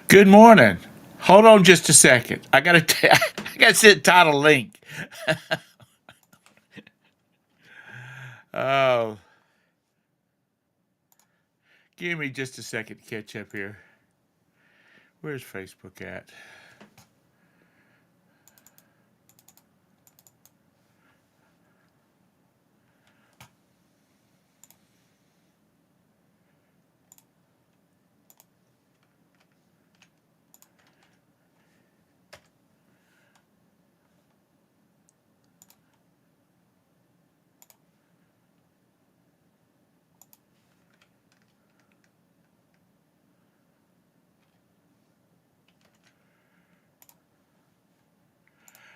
Good morning. Hold on just a second. I gotta send Todd a link. Oh, give me just a second to catch up here. Where's Facebook at?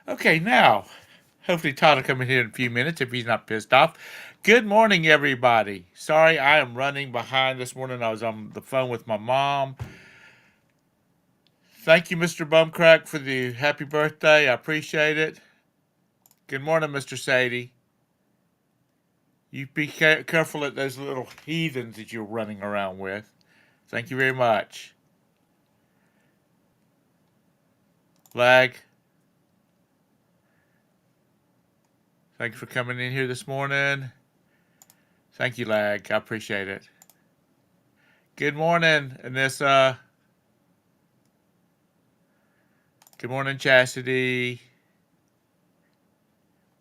Okay, now. Hopefully Todd will come in here in a few minutes if he's not pissed off. Good morning, everybody. Sorry, I am running behind this morning. I was on the phone with my mom. Thank you, Mr. Bumcrack, for the happy birthday. I appreciate it. Good morning, Mr. Sadie. You be careful at those little heathens that you're running around with. Thank you very much. Lag, thanks for coming in here this morning. Thank you, Lag. I appreciate it. Good morning, Anissa. Good morning, Chastity.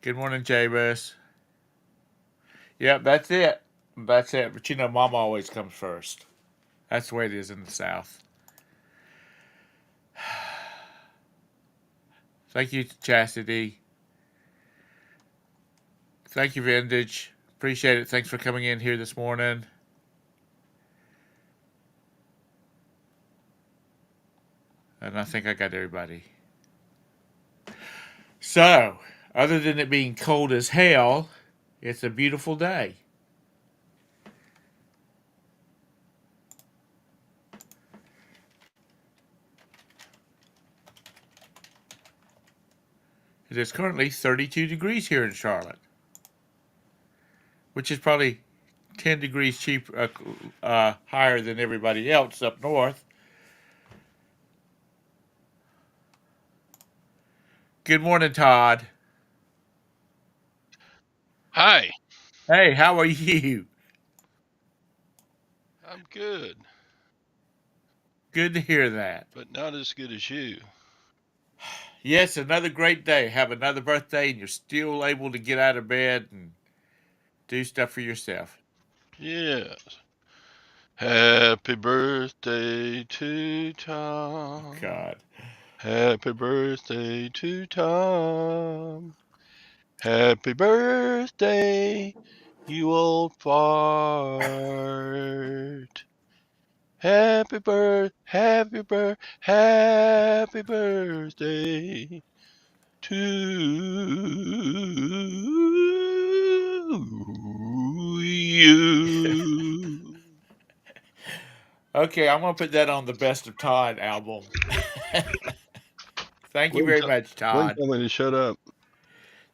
Good morning, Jabus. Yep, that's it. That's it. But you know, Mama always comes first. That's the way it is in the South. Thank you, Chastity. Thank you, Vintage. Appreciate it. Thanks for coming in here this morning. And I think I got everybody. So, other than it being cold as hell, it's a beautiful day. It is currently 32 degrees here in Charlotte, which is probably 10 degrees higher than everybody else up north. Good morning, Todd. Hi, Hey, how are you? I'm good, Good to hear that. but not as good as you. Yes, another great day. Have another birthday, and you're still able to get out of bed and do stuff for yourself. Yes. Happy birthday to Tom. God. Happy birthday to Tom. Happy birthday, you old fart. Happy birthday to you. Okay, I'm going to put that on the Best of Todd album. Thank you Glenn, very much, Glenn Todd. told me to shut up.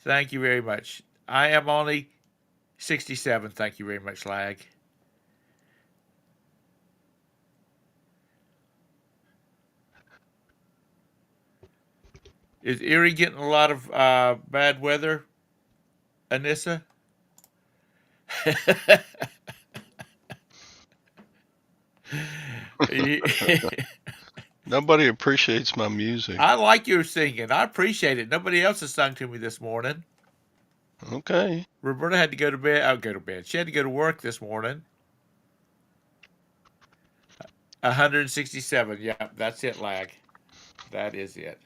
Thank you very much. I am only 67. Thank you very much, Lag. Is Erie getting a lot of bad weather, Anissa? Nobody appreciates my music. I like your singing. I appreciate it. Nobody else has sung to me this morning. Okay. Roberta had to go to bed. I'll go to bed. She had to go to work this morning. 167. Yep, that's it, Lag. That is it.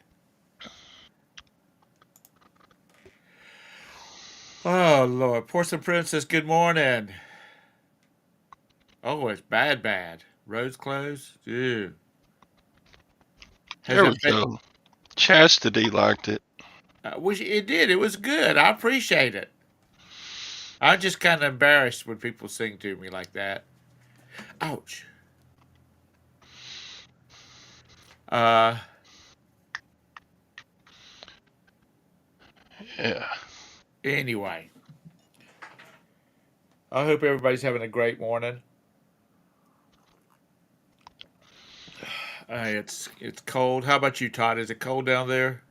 Oh, Lord. Porcelain Princess, good morning. Oh, it's bad, bad. Roads closed? Ew. Has There we it been? go. Chastity liked it. It did. It was good. I appreciate it. I'm just kind of embarrassed when people sing to me like that. Ouch. Uh, Yeah. anyway, I hope everybody's having a great morning. It's cold. How about you, Todd? Is it cold down there?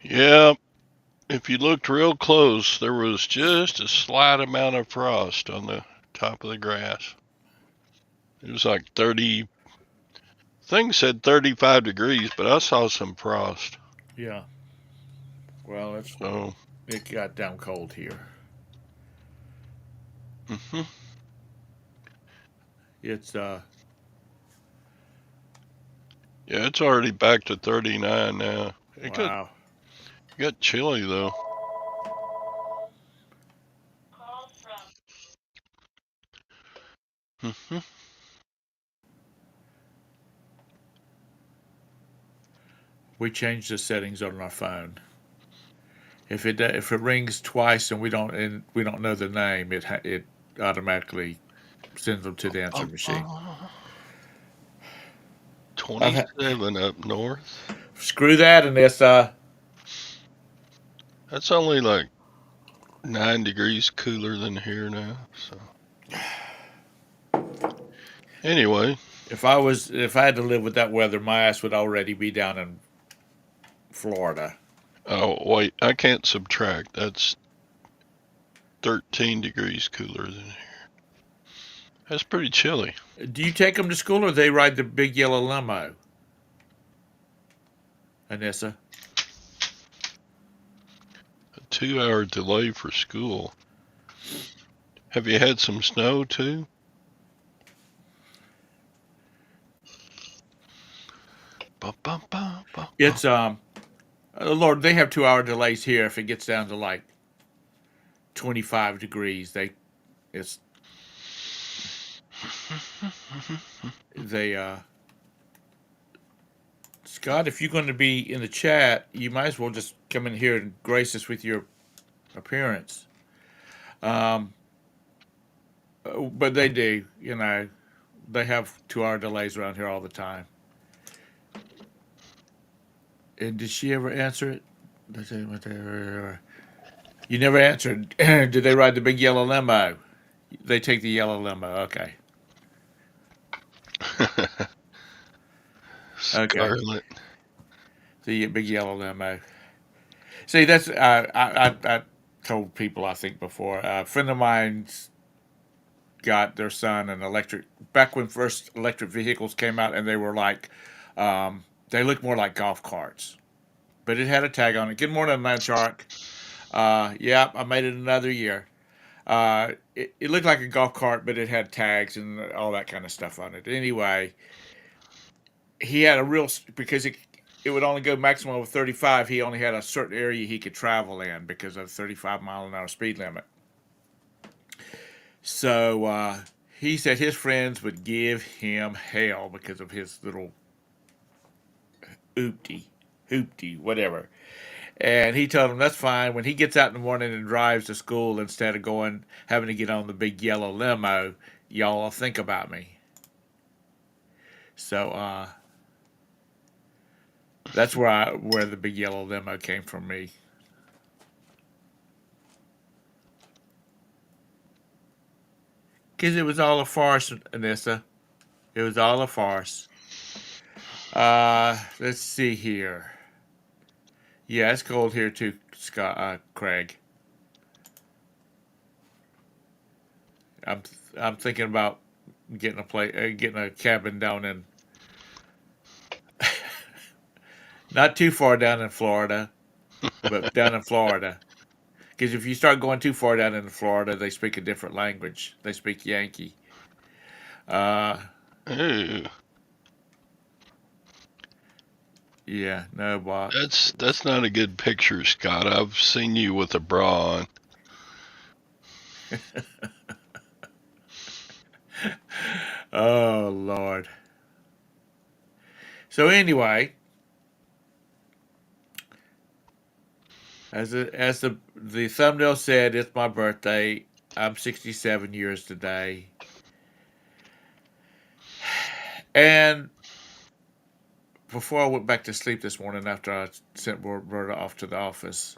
Yeah, if you looked real close, there was just a slight amount of frost on the top of the grass. It was like 30, things said 35 degrees, but I saw some frost. Yeah. Well, So, it got down cold here. hmm It's yeah, it's already back to 39 now. wow. Got chilly though. Hmm We changed the settings on our phone. If it rings twice and we don't know the name, it automatically sends them to the answer machine. 27 up north. Screw that, and this That's only like 9 degrees cooler than here now. So, anyway, if I had to live with that weather, my ass would already be down in Florida. oh, wait, I can't subtract. That's 13 degrees cooler than here. That's pretty chilly. Do you take them to school, or they ride the big yellow limo, Anissa? A 2 hour delay for school. Have you had some snow too? Ba, ba, ba, ba, ba. It's Lord, they have 2 hour delays here. If it gets down to like 25 degrees, it's they Scott, if you're going to be in the chat, you might as well just come in here and grace us with your appearance. Um, but they do, they have 2 hour delays around here all the time. And did she ever answer it? You never answered. Did they ride the big yellow limo? They take the yellow limo. Okay. Okay. Scarlet. The big yellow limo. See, that's I told people I think before. A friend of mine's got their son an electric. Back when first electric vehicles came out, and they were like, they looked more like golf carts, but it had a tag on it. Good morning, Land Shark. Yeah, I made it another year. It looked like a golf cart, but it had tags and all that kind of stuff on it. Anyway, he had a real because it would only go maximum of 35. He only had a certain area he could travel in because of 35-mile-an-hour speed limit. So he said his friends would give him hell because of his little hoopty, whatever. And he told him that's fine. When he gets out in the morning and drives to school instead of having to get on the big yellow limo, y'all will think about me. So that's where the big yellow limo came from me. Because it was all a farce, Anissa. It was all a farce. Let's see here. Yeah, it's cold here too, Scott. Craig. I'm I'm thinking about getting a cabin down in not too far down in Florida, but down in Florida. Because if you start going too far down in Florida, they speak a different language. They speak Yankee. Uh, Ooh, yeah, no, Bob. that's not a good picture, Scott. I've seen you with a bra on. Oh Lord. So anyway, as the thumbnail said, it's my birthday. I'm 67 years today, and before I went back to sleep this morning after I sent Roberta off to the office,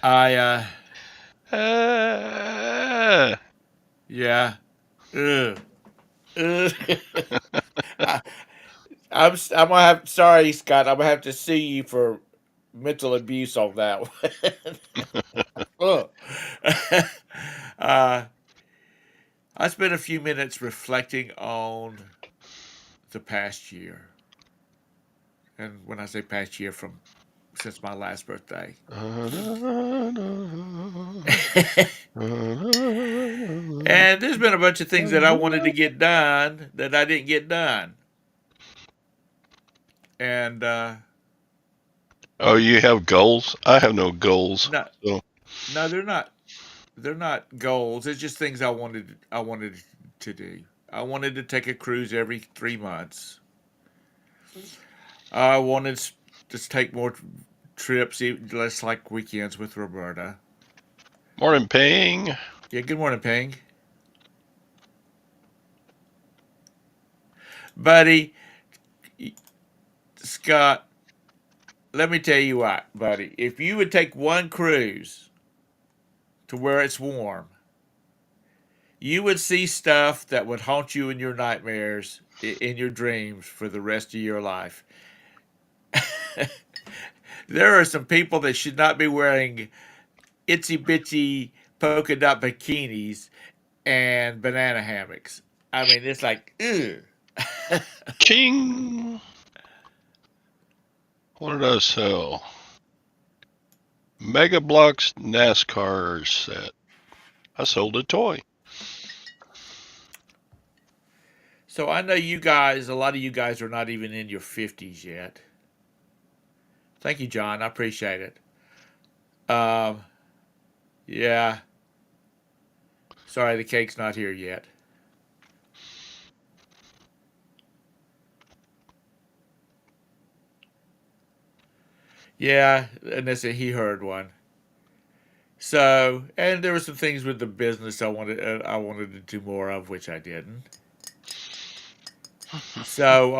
I Ah, yeah, ugh. Uh, I, I'm gonna have. Sorry, Scott. I'm gonna have to sue you for mental abuse on that one. Ugh. uh, I spent a few minutes reflecting on the past year, and when I say past year, from since my last birthday. And there's been a bunch of things that I wanted to get done that I didn't get done. And Oh, you have goals? I have no goals. no, So, no, they're not. They're not goals. It's just things I wanted. I wanted to do. I wanted to take a cruise every 3 months. I wanted to take more trips, less like weekends with Roberta. morning, Ping. Yeah. Good morning, Ping, buddy. Scott, let me tell you what, buddy. If you would take one cruise to where it's warm, you would see stuff that would haunt you in your nightmares, in your dreams for the rest of your life. There are some people that should not be wearing itsy bitsy polka dot bikinis and banana hammocks. I mean, it's like, ugh. Ching. What did I sell? Mega Blocks NASCAR set. I sold a toy. So I know you guys, a lot of you guys are not even in your 50s yet. Thank you, John. I appreciate it. Um, yeah. Sorry, the cake's not here yet. Yeah, and that's it. He heard one. So, and there were some things with the business I wanted to do more of, which I didn't. So,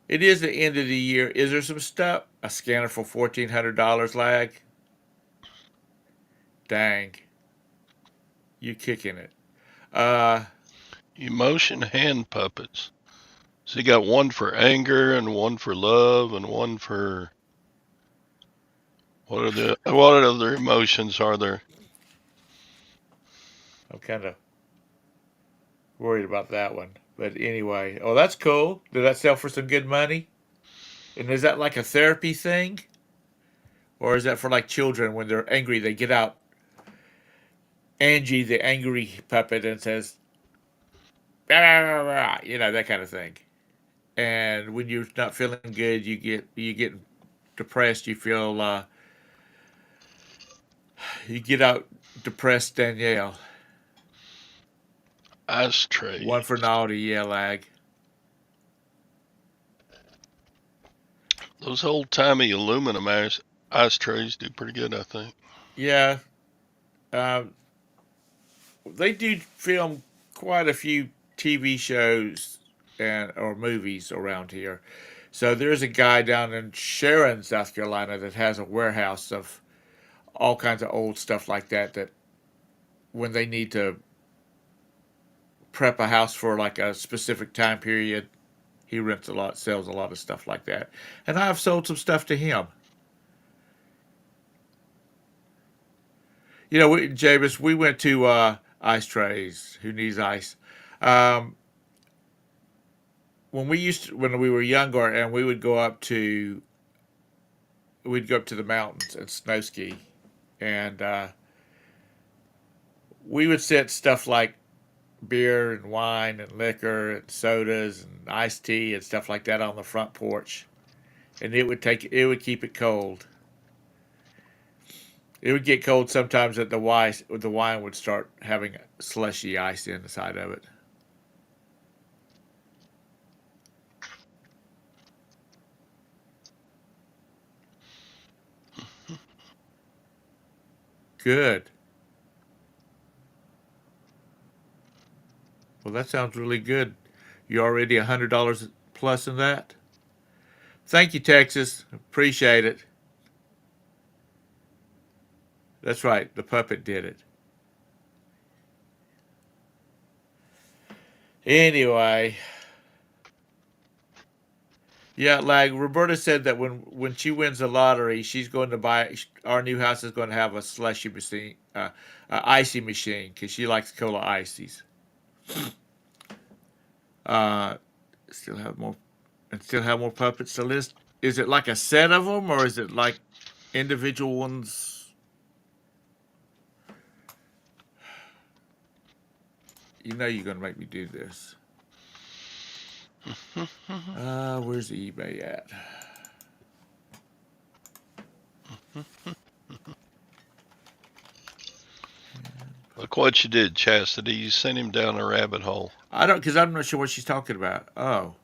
it is the end of the year. Is there some stuff? A scanner for $1,400 lag? Dang, you kicking it. Uh, Emotion hand puppets. So you got one for anger and one for love and one for what other emotions are there? I'm kind of worried about that one. But anyway, oh, that's cool. Did that sell for some good money? And is that like a therapy thing? Or is that for like children when they're angry, they get out Angie, the angry puppet, and says, "Rah, rah, rah, rah," that kind of thing. And when you're not feeling good, you get depressed. You get out depressed Danielle. Ashtray. One for naughty, yeah, lag. Those old timey aluminum ashtrays do pretty good, I think. Yeah, um, they do film quite a few TV shows and or movies around here. So there's a guy down in Sharon, South Carolina, that has a warehouse of all kinds of old stuff like that. That when they need to prep a house for like a specific time period, he rents a lot, sells a lot of stuff like that. And I've sold some stuff to him. James, we went to Ice Trays. Who needs ice? Um, when we were younger, and we'd go up to the mountains and snow ski, and we would set stuff like beer and wine and liquor and sodas and iced tea and stuff like that on the front porch, and it would keep it cold. It would get cold sometimes that the wine would start having slushy ice inside of it. Good. Well, that sounds really good. You already $100 plus in that. Thank you, Texas. Appreciate it. That's right. The puppet did it. Anyway, yeah, like Roberta said that when she wins the lottery, she's going to buy our new house is going to have a slushy machine, icy machine because she likes cola ices. Uh, still have more and still have more puppets to list. Is it like a set of them or is it like individual ones? You know you're gonna make me do this. Where's the eBay at? Look what you did, Chastity. You sent him down a rabbit hole. I don't, because I'm not sure what she's talking about. Oh,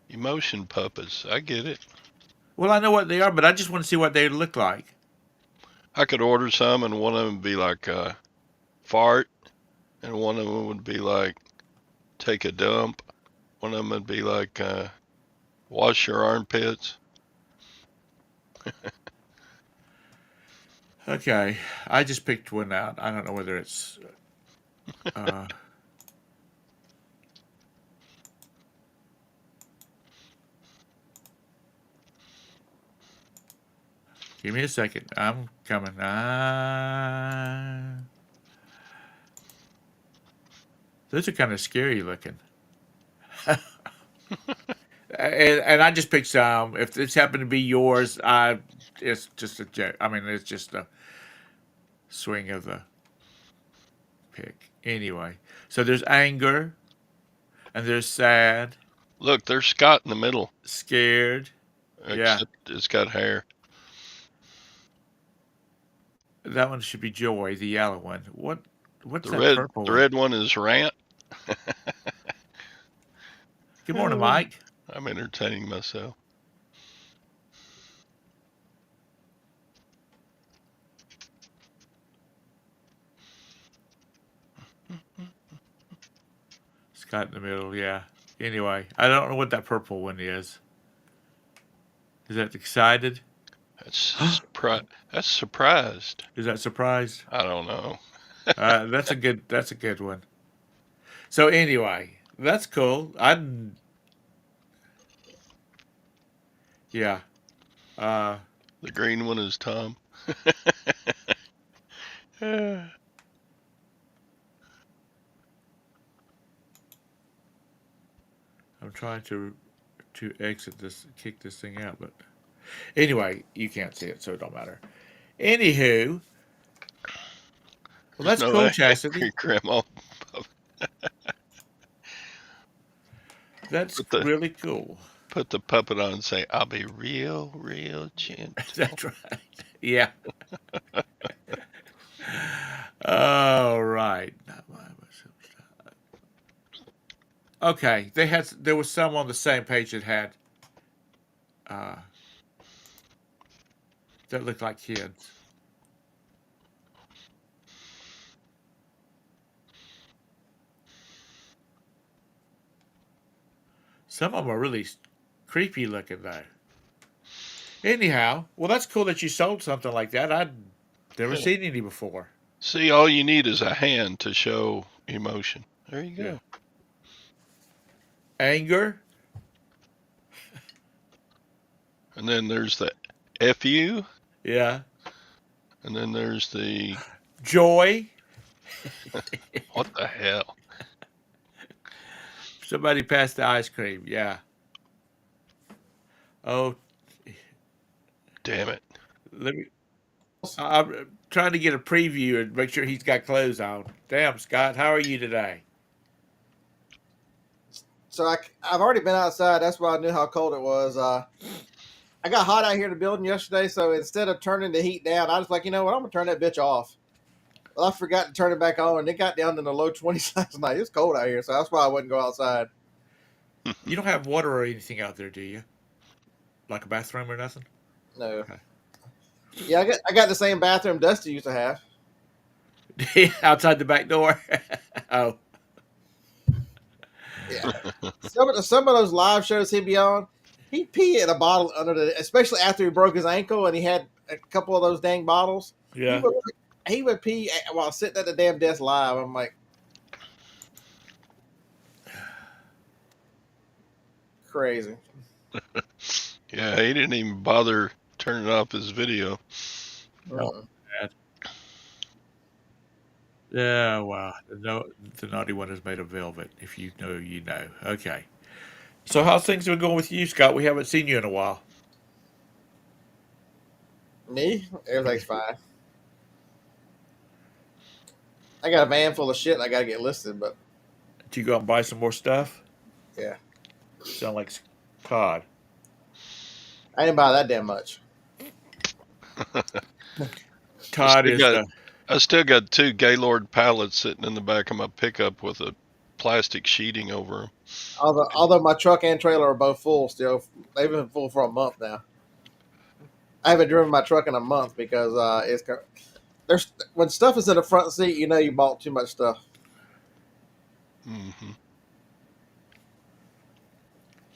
Emotion puppets. I get it. well, I know what they are, but I just want to see what they look like. I could order some, and one of them would be like fart, and one of them would be like take a dump. One of them would be like wash your armpits. Okay, I just picked one out. I don't know whether it's. Uh, Give me a second. I'm coming. Those are kind of scary looking. And I just picked some. If this happened to be yours, it's just a joke. I mean, it's just a swing of the pick. Anyway, so there's anger, and there's sad, Look, there's Scott in the middle, scared. Yeah, except it's got hair. that one should be joy, the yellow one. What's The that red, purple the one? red one is rant. Good morning, Mike. I'm entertaining myself. Scott in the middle. Yeah. Anyway, I don't know what that purple one is. Is that excited? That's That's surprised. Is that surprised? I don't know. That's a good. That's a good one. So anyway, that's cool. Yeah. Uh, The green one is Thom. I'm trying to exit this, kick this thing out, but anyway, you can't see it, so it don't matter. Anywho, well, There's that's no cool, angry Chastity. grandma. That's Put the really cool. put the puppet on and say, "I'll be real, real gentle." That's right. Yeah. All right. Okay, there was some on the same page that had uh, that looked like kids. Some of them are really creepy looking though. Anyhow, well, that's cool that you sold something like that. I'd never Yeah. seen any before. See, all you need is a hand to show emotion. There you Yeah. go. Anger. And then there's the FU, Yeah. and then there's the Joy. what the hell? Somebody passed the ice cream. Yeah. Oh, Damn it. let me. I'm trying to get a preview and make sure he's got clothes on. Damn, Scott, how are you today? So I've already been outside. That's why I knew how cold it was. I got hot out here in the building yesterday, so instead of turning the heat down, I was like, you know what, I'm gonna turn that bitch off. Well, I forgot to turn it back on, and it got down to the low 20s last night. It's cold out here, so that's why I wouldn't go outside. You don't have water or anything out there, do you? Like a bathroom or nothing? No. Okay. Yeah, I got the same bathroom Dusty used to have. Outside the back door. Oh, Yeah. Some of those live shows he'd be on, he'd pee in a bottle under especially after he broke his ankle and he had a couple of those dang bottles. yeah. He would pee while sitting at the damn desk live. I'm like, Crazy. Yeah, he didn't even bother turning off his video. No, Mm. bad. Yeah, wow. The naughty one is made of velvet. If you know, you know. Okay. So how's things been going with you, Scott? We haven't seen you in a while. Me? Everything's fine. I got a van full of shit I gotta get listed, but Did you go out and buy some more stuff? yeah. Sound like Todd. I didn't buy that damn much. I Todd still is got I still got 2 Gaylord pallets sitting in the back of my pickup with a plastic sheeting over them. Although my truck and trailer are both full still. They've been full for a month now. I haven't driven my truck in a month because there's when stuff is in the front seat, you know you bought too much stuff. Hmm.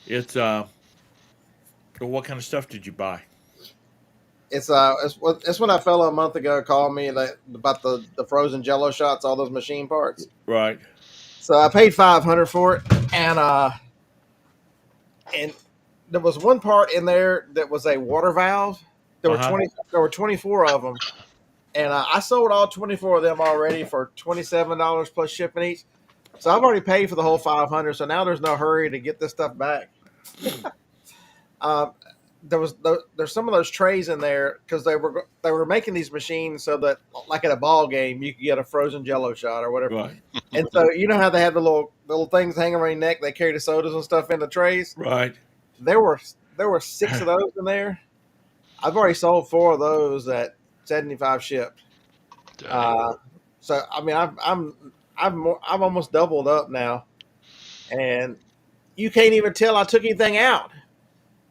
it's what kind of stuff did you buy? It's when a fellow a month ago called me about the frozen Jello shots, all those machine parts. Right. So I paid $500 for it, and there was one part in there that was a water valve. Uh-huh. There were 24 of them, and I sold all 24 of them already for $27 plus shipping each. So I've already paid for the whole 500. So now there's no hurry to get this stuff back. Um, there's some of those trays in there because they were making these machines so that like at a ball game you could get a frozen Jello shot or whatever. Right. And so you know how they have the little things hanging around your neck. They carry the sodas and stuff in the trays. Right. There were 6 of those in there. I've already sold 4 of those at 75 shipped. So I mean I'm almost doubled up now, and you can't even tell I took anything out.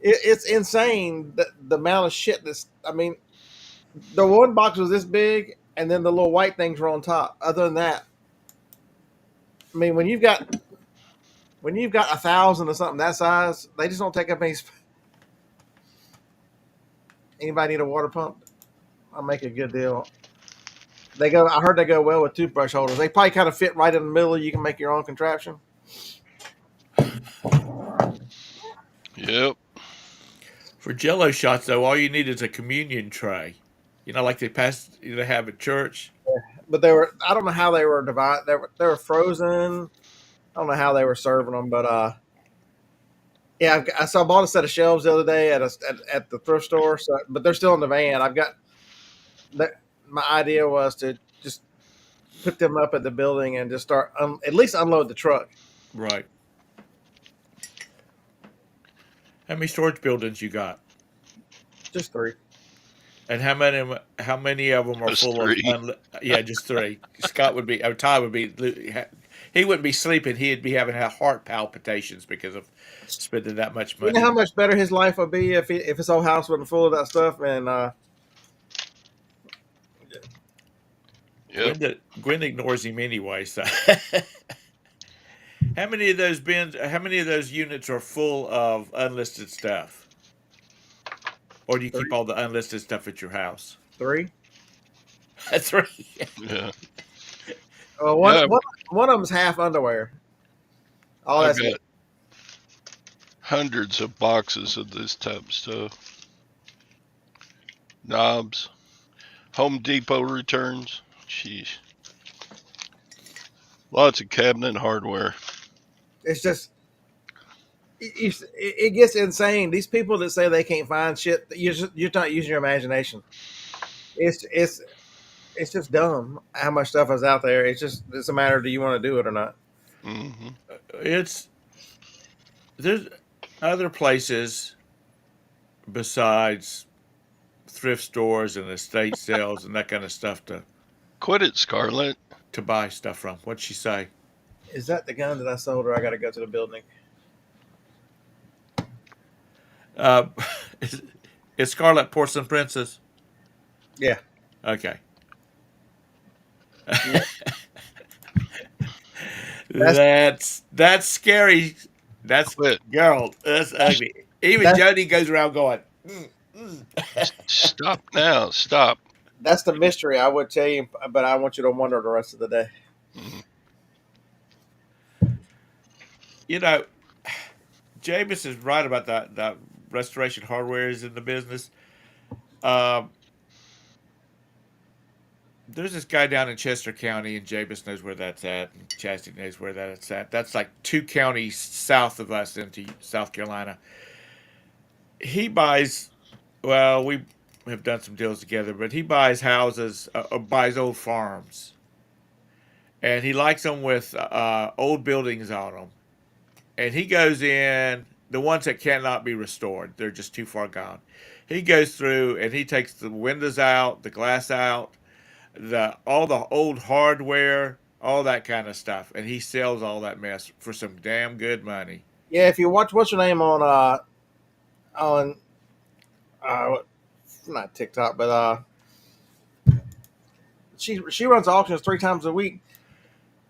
It's insane the amount of shit that's. I mean, the one box was this big, and then the little white things were on top. Other than that, I mean, when you've got 1,000 or something that size, they just don't take up any. Anybody need a water pump? I'll make a good deal. They go. I heard they go well with toothbrush holders. They probably kind of fit right in the middle. You can make your own contraption. Yep. For Jello shots, though, all you need is a communion tray. You know, like they have at church. But they were. I don't know how they were divided. They were frozen. I don't know how they were serving them, but yeah, I bought a set of shelves the other day at the thrift store. So, but they're still in the van. I've got that. My idea was to just put them up at the building and just start at least unload the truck. Right. How many storage buildings you got? Just 3. And how many of them are Just full 3. of? Yeah, just 3. Scott would be. Todd would be. He wouldn't be sleeping. He'd be having heart palpitations because of spending that much You money. know how much better his life would be if his whole house wasn't full of that stuff. And Yep. Gwen ignores him anyway. So, how many of those bins? How many of those units are full of unlisted stuff? Or do you keep 3, all the unlisted stuff at your house? 3. 3. Yeah. Well, Yeah. one of them's half underwear. All I've that's got hundreds of boxes of this type of stuff. Knobs. Home Depot returns. Jeez. Lots of cabinet hardware. it's just it gets insane. These people that say they can't find shit, you're not using your imagination. It's just dumb how much stuff is out there. It's a matter of do you want to do it or not. Hmm. There's other places besides thrift stores and estate sales and that kind of stuff Quit it, Scarlett. to buy stuff from. What'd she say? Is that the gun that I sold her? I got to go to the building. Uh, is Scarlet Porcelain Princess? Yeah. Okay. Yeah. That's scary. That's Quit. girl. That's ugly. Even That's, Jody goes around going. Stop now. Stop. that's the mystery. I would tell you, but I want you to wonder the rest of the day. Mhm. You know, Jameis is right about that. That Restoration Hardware is in the business. Um, there's this guy down in Chester County, and Jameis knows where that's at, and Chastity knows where that's at. That's like 2 counties south of us into South Carolina. He buys. Well, we have done some deals together, but he buys houses, buys old farms, and he likes them with old buildings on them. And he goes in the ones that cannot be restored; they're just too far gone. He goes through and he takes the windows out, the glass out, the all the old hardware, all that kind of stuff, and he sells all that mess for some damn good money. Yeah, if you watch what's her name on uh not TikTok, but she runs auctions 3 times a week.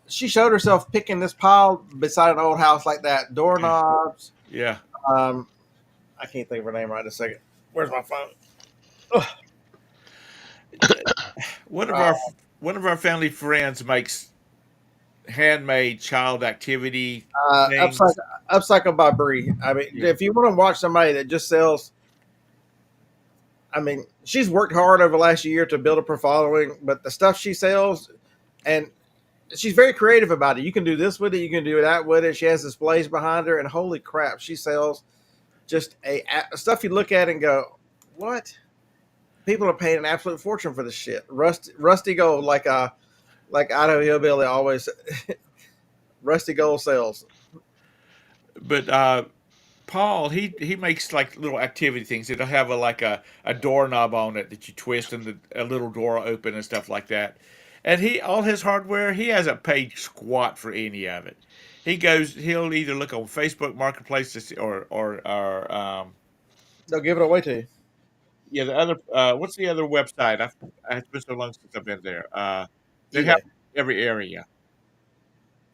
She showed herself picking this pile beside an old house like that, doorknobs. Yeah. Um, I can't think of her name right in a second. Where's my phone? Ugh. One of Uh, our one of our family friends makes handmade child activity upcycle, things. upcycle by Bree. I mean, Yeah. if you want to watch somebody that just sells, I mean, she's worked hard over the last year to build up her following, but the stuff she sells, and she's very creative about it. You can do this with it, you can do that with it. She has displays behind her, and holy crap, she sells just stuff you look at and go, what? People are paying an absolute fortune for this shit. Rusty gold, like Idaho Hillbilly always. Rusty gold sells. But Paul, he makes like little activity things. It'll have a doorknob on it that you twist and a little door will open and stuff like that. And he all his hardware, he hasn't paid squat for any of it. He'll either look on Facebook Marketplace to see, or They'll give it away to you. yeah, the other what's the other website? It's been so long since I've been there. They have eBay, every area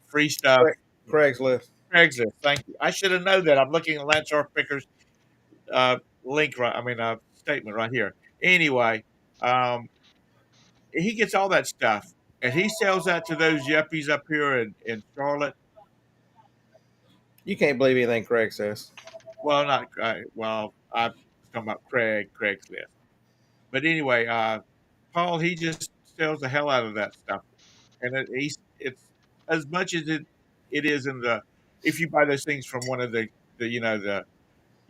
free stuff. Craig, Craigslist. Craigslist. Thank you. I should have known that. I'm looking at Lance Picker's link right. I mean, statement right here. Anyway, um, he gets all that stuff, and he sells that to those yuppies up here in Charlotte. You can't believe anything Craig says. Well, not well. I'm talking about Craigslist. But anyway, Paul, he just sells the hell out of that stuff, and it's as much as it is in the if you buy those things from one of the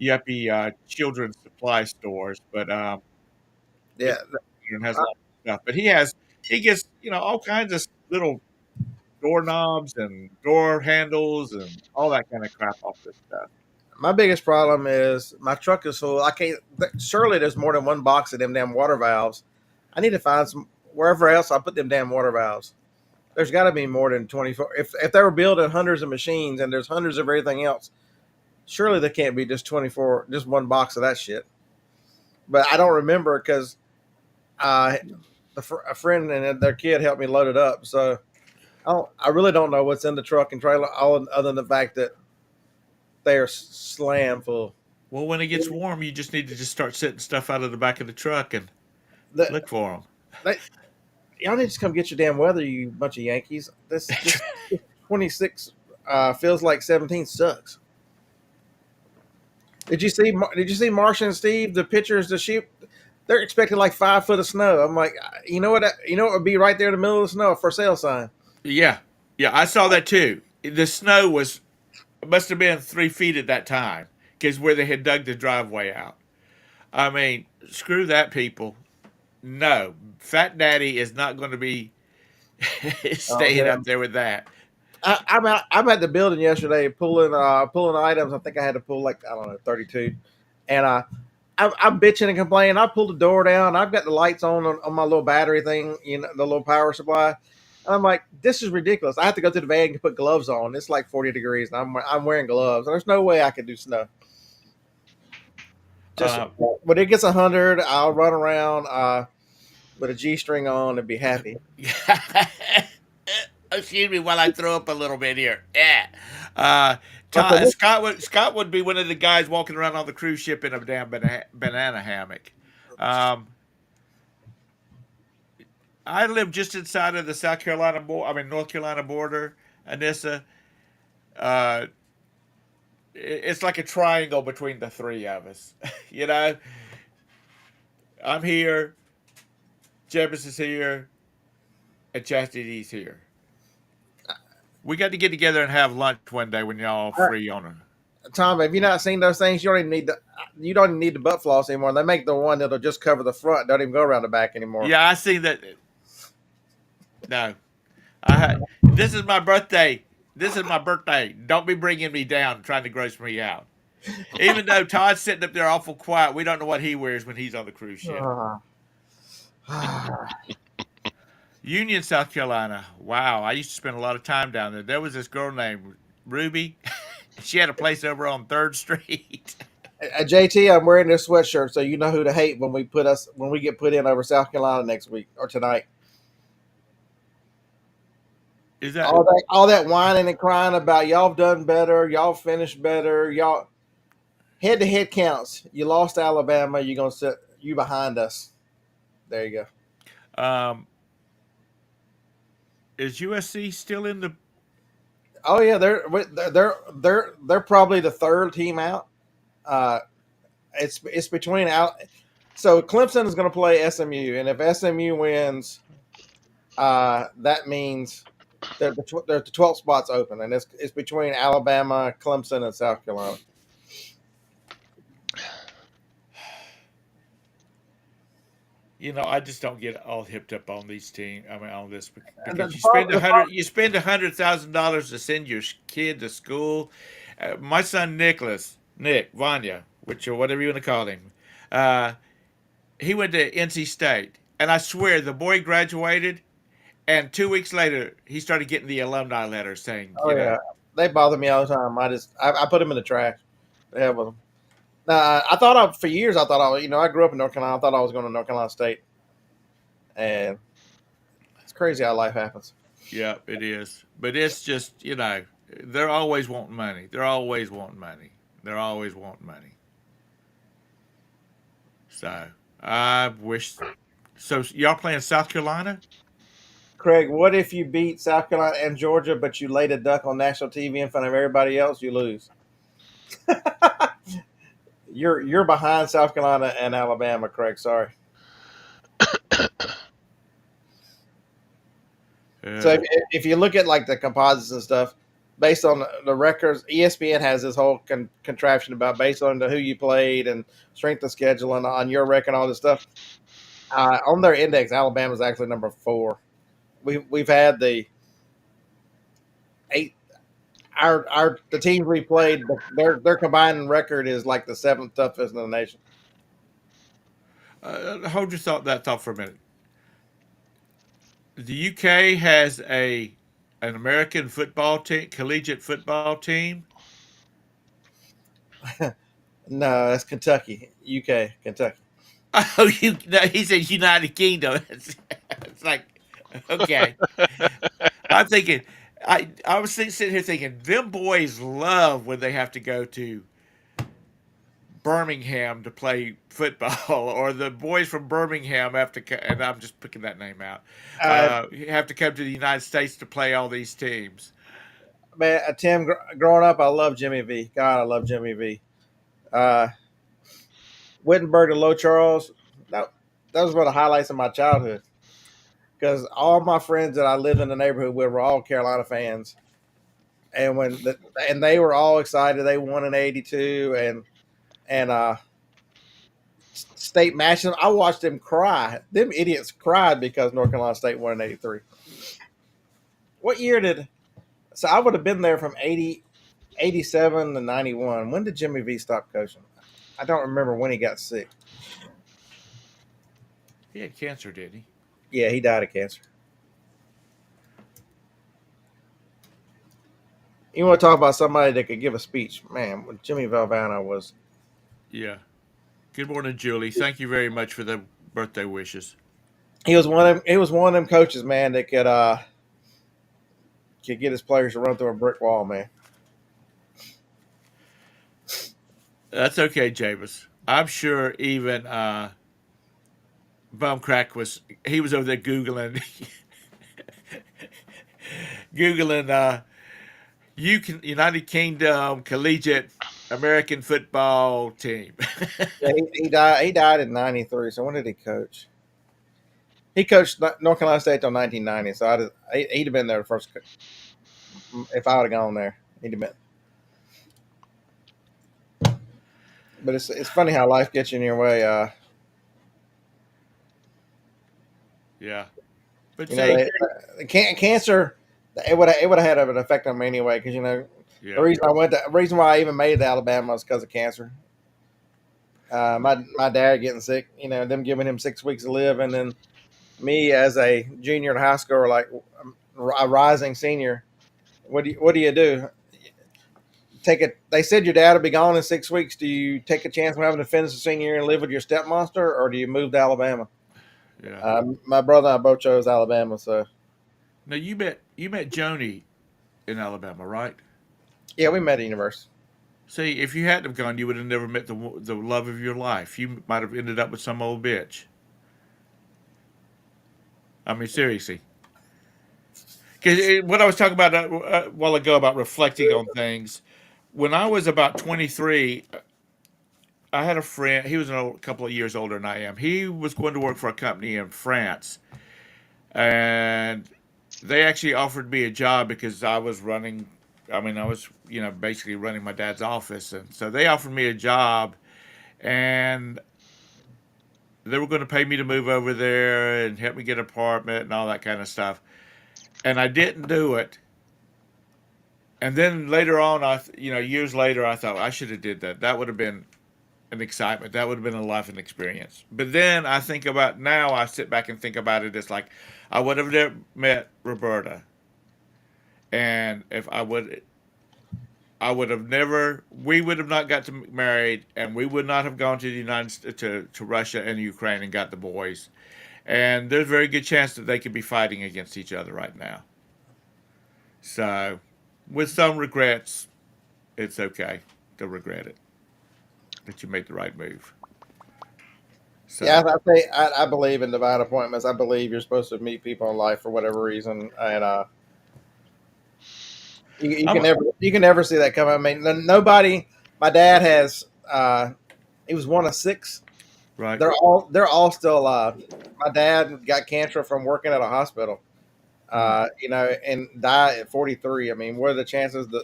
yuppie children's supply stores, but Yeah, and has a lot of stuff. But he gets all kinds of little doorknobs and door handles and all that kind of crap off this stuff. my biggest problem is my truck is full. I can't. Surely there's more than one box of them damn water valves. I need to find some wherever else I put them damn water valves. There's got to be more than 24. If they were building hundreds of machines and there's hundreds of everything else, surely there can't be just 24, just one box of that shit. But I don't remember because uh, a friend and their kid helped me load it up. So I really don't know what's in the truck and trailer, all other than the fact that they are slam full. Well, when it gets warm, you just need to just start setting stuff out of the back of the truck and The, look for them. they, y'all need to come get your damn weather, you bunch of Yankees. This 26 feels like 17 sucks. Did you see Marsh and Steve, the pitchers, the sheep? They're expecting like 5 foot of snow. I'm like, you know what? You know what would be right there in the middle of the snow? A for sale sign. Yeah, yeah, I saw that too. The snow was must have been 3 feet at that time because where they had dug the driveway out. I mean, screw that, people. No, Fat Daddy is not going to be Oh staying hell! up there with that. I'm at the building yesterday pulling items. I think I had to pull like I don't know 32, and I'm bitching and complaining. I pulled the door down. I've got the lights on my little battery thing, the little power supply. And I'm like, this is ridiculous. I have to go to the van and put gloves on. It's like 40 degrees, and I'm wearing gloves. There's no way I could do snow. Just Uh, when it gets 100, I'll run around with a G string on and be happy. excuse me while I throw up a little bit here. Yeah. Uh, Okay, Scott would be one of the guys walking around on the cruise ship in a damn banana hammock. Um, I live just inside of the South Carolina border. I mean North Carolina border, Anissa. Uh, it's like a triangle between the three of us. You know, I'm here, Jebus is here, and Chastity's here. We got to get together and have lunch one day when y'all All right, free on it. Tom, have you not seen those things? You don't even need the butt floss anymore. They make the one that'll just cover the front, don't even go around the back anymore. Yeah, I see that. No, this is my birthday. This is my birthday. Don't be bringing me down, trying to gross me out. Even though Todd's sitting up there awful quiet, we don't know what he wears when he's on the cruise ship. Union, South Carolina. Wow, I used to spend a lot of time down there. There was this girl named Ruby. She had a place over on 3rd Street. JT, I'm wearing this sweatshirt, so you know who to hate when we get put in over South Carolina next week or tonight. Is that All that whining and crying about y'all done better, y'all finished better, y'all head counts. You lost to Alabama. You're gonna sit you behind us. There you go. is USC still in the? Oh yeah, they're probably the third team out. Uh, it's between out. So Clemson is going to play SMU, and if SMU wins, that means the 12 spots open, and it's between Alabama, Clemson, and South Carolina. You know, I just don't get all hipped up on these teams. I mean, on this And because you spend $100,000 to send your kid to school. My son Nick Vanya, which or whatever you want to call him, uh, he went to NC State, and I swear the boy graduated, and 2 weeks later he started getting the alumni letter saying, oh yeah, they bother me all the time. I put them in the trash. They have them. I thought for years I grew up in North Carolina. I thought I was going to North Carolina State, and it's crazy how life happens. yeah, it is. But it's just, they're always wanting money. They're always wanting money. They're always wanting money. So I wish. So y'all playing South Carolina? Craig, what if you beat South Carolina and Georgia, but you laid a duck on national TV in front of everybody else? You lose. You're behind South Carolina and Alabama, Craig. Sorry. So if you look at like the composites and stuff, based on the records, ESPN has this whole contraption about based on who you played and strength of schedule and on your record and all this stuff. On their index, Alabama's actually number 4. We've had the 8. The teams we played, their combined record is like the 7th toughest in the nation. Hold that thought for a minute. The UK has an American football team, collegiate football team. No, that's Kentucky, UK, Kentucky. Oh, he said United Kingdom. It's like, okay. I'm thinking, I was sitting here thinking, them boys love when they have to go to Birmingham to play football, or the boys from Birmingham have to, and I'm just picking that name out, have to come to the United States to play all these teams. Man, Tim, growing up, I love Jimmy V. God, I love Jimmy V. Wittenberg and Low Charles, that was one of the highlights of my childhood. Because all my friends that I lived in the neighborhood with were all Carolina fans, and and they were all excited. They won in '82, and state matches. I watched them cry. Them idiots cried because North Carolina State won in '83. What year did? So I would have been there from 87 to 91. When did Jimmy V stop coaching? I don't remember when he got sick. He had cancer, didn't he? Yeah, he died of cancer. You want to talk about somebody that could give a speech? Man, when Jimmy Valvano was. Yeah. Good morning, Julie. Thank you very much for the birthday wishes. He was one of them coaches, man, that could get his players to run through a brick wall, man. That's okay, James. I'm sure even Bumcrack was over there googling United Kingdom collegiate American football team. Yeah, he died. He died in '93. So when did he coach? He coached North Carolina State till 1990. So he'd have been there the first. If I would have gone there, he'd have been. But it's funny how life gets in your way. Yeah, but You know, see, cancer. It would have had an effect on me anyway. Because the yeah, reason why I even made it to Alabama was because of cancer. My dad getting sick. Them giving him 6 weeks to live, and then me as a junior in high school, or like a rising senior. What do you do? Take it. They said your dad will be gone in 6 weeks. Do you take a chance of having to finish the senior year and live with your stepmonster, or do you move to Alabama? yeah. My brother and I both chose Alabama, so Now you met Joni in Alabama, right? yeah, we met at university. See, if you hadn't have gone, you would have never met the love of your life. You might have ended up with some old bitch. I mean, seriously. Because what I was talking about a while ago about reflecting on things, when I was about 23, I had a friend. He was a couple of years older than I am. He was going to work for a company in France, and they actually offered me a job because I was running. I mean, I was basically running my dad's office, and so they offered me a job, and they were going to pay me to move over there and help me get an apartment and all that kind of stuff. And I didn't do it. And then later on, years later, I thought I should have did that. That would have been an excitement. That would have been a life and experience. But then I think about now. I sit back and think about it. It's like I would have never met Roberta, and if I would have never. We would have not got to married, and we would not have gone to the to Russia and Ukraine and got the boys. And there's a very good chance that they could be fighting against each other right now. So, with some regrets, it's okay to regret it that you made the right move. Yeah, So, I believe in divine appointments. I believe you're supposed to meet people in life for whatever reason, and you I'm can never see that coming. I mean, nobody. My dad has. He was one of six. right. They're all still alive. My dad got cancer from working at a hospital. Hmm. And died at 43. I mean, what are the chances that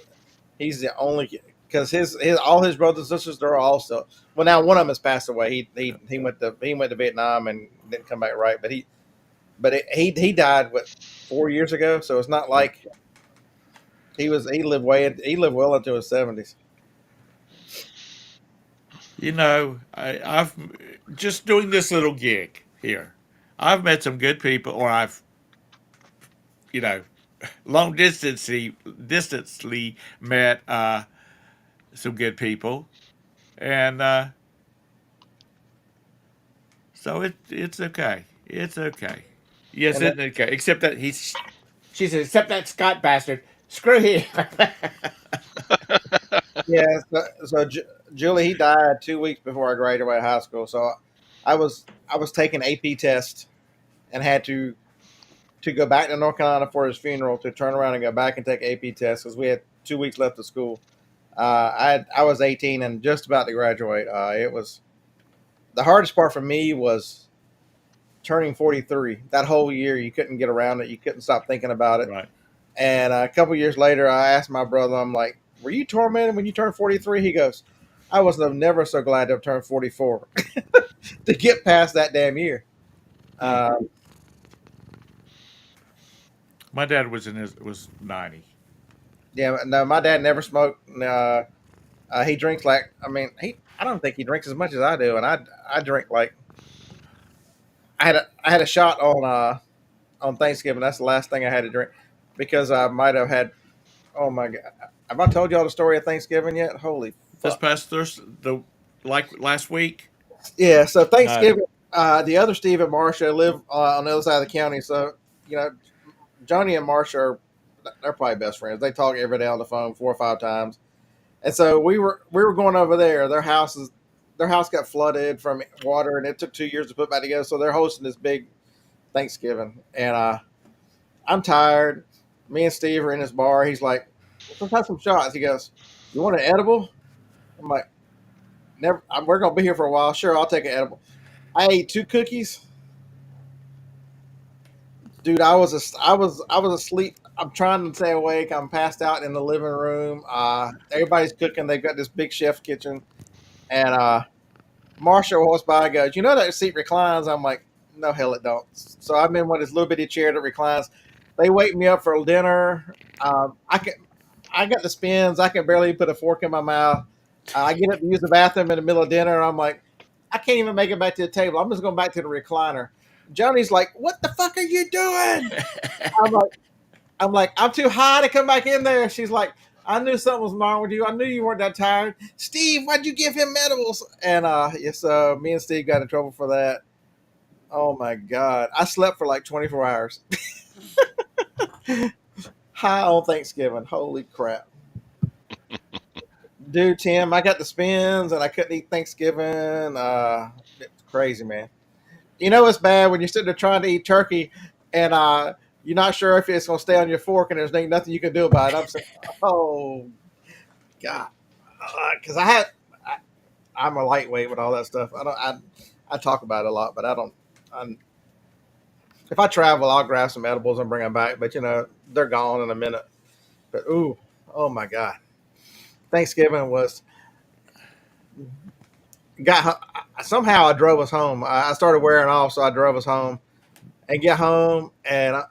he's the only? Because his all his brothers and sisters, they're all still. Well, now one of them has passed away. Yeah. He went to Vietnam and didn't come back right. But he died 4 years ago. So it's not Yeah. like he lived well into his 70s. I've just doing this little gig here. I've met some good people, or I've, you know, long distantly met some good people, and so it's okay. It's okay. Yes, And it's okay. Except that she says, except that Scott bastard. Screw him. yeah, so Julie, he died 2 weeks before I graduated high school. So I was taking AP test and had to go back to North Carolina for his funeral, to turn around and go back and take AP tests because we had 2 weeks left of school. I was 18 and just about to graduate. It was the hardest part for me was turning 43. That whole year, you couldn't get around it. You couldn't stop thinking about it. Right. And a couple years later, I asked my brother, I'm like, "Were you tormented when you turned 43?" He goes, "I was never so glad to have turned 44 to get past that damn year." Hmm. Uh, My dad was 90. yeah, no, my dad never smoked. He drinks like, I mean, I don't think he drinks as much as I do, and I drink like I had a shot on Thanksgiving. That's the last thing I had to drink because I might have had. Oh my god, have I told y'all the story of Thanksgiving yet? Holy This fuck! past Thursday, like last week. Yeah, so No. Thanksgiving, the other Steve and Marsha live on the other side of the county. So you know, Johnny and Marsha they're probably best friends. They talk every day on the phone 4 or 5 times. And so we were going over there. Their house got flooded from water, and it took 2 years to put back together. So they're hosting this big Thanksgiving, and I'm tired. Me and Steve are in this bar. He's like, "Let's have some shots." He goes, "You want an edible?" I'm like, never. We're gonna be here for a while. Sure, I'll take an edible. I ate 2 cookies, dude. I was asleep. I'm trying to stay awake. I'm passed out in the living room. Everybody's cooking. They've got this big chef kitchen, and Marshall walks by and goes, "You know that seat reclines?" I'm like, "No, hell it don't." So I'm in one of this little bitty chair that reclines. They wake me up for dinner. I got the spins. I can barely put a fork in my mouth. I get up to use the bathroom in the middle of dinner. I'm like, I can't even make it back to the table. I'm just going back to the recliner. Johnny's like, "What the fuck are you doing?" I'm like, I'm too high to come back in there. She's like, "I knew something was wrong with you. I knew you weren't that tired. Steve, why'd you give him medibles?" And yes, me and Steve got in trouble for that. Oh my god, I slept for like 24 hours. High on Thanksgiving. Holy crap, dude, Tim, I got the spins and I couldn't eat Thanksgiving. It's crazy, man. You know it's bad when you're sitting there trying to eat turkey and you're not sure if it's gonna stay on your fork and there's nothing you can do about it. I'm saying, oh god, because I, I'm a lightweight with all that stuff. I talk about it a lot, but I don't. I'm, if I travel, I'll grab some edibles and bring them back. But they're gone in a minute. But ooh, oh my god, Thanksgiving was got somehow I drove us home. I started wearing off, so I drove us home and get home and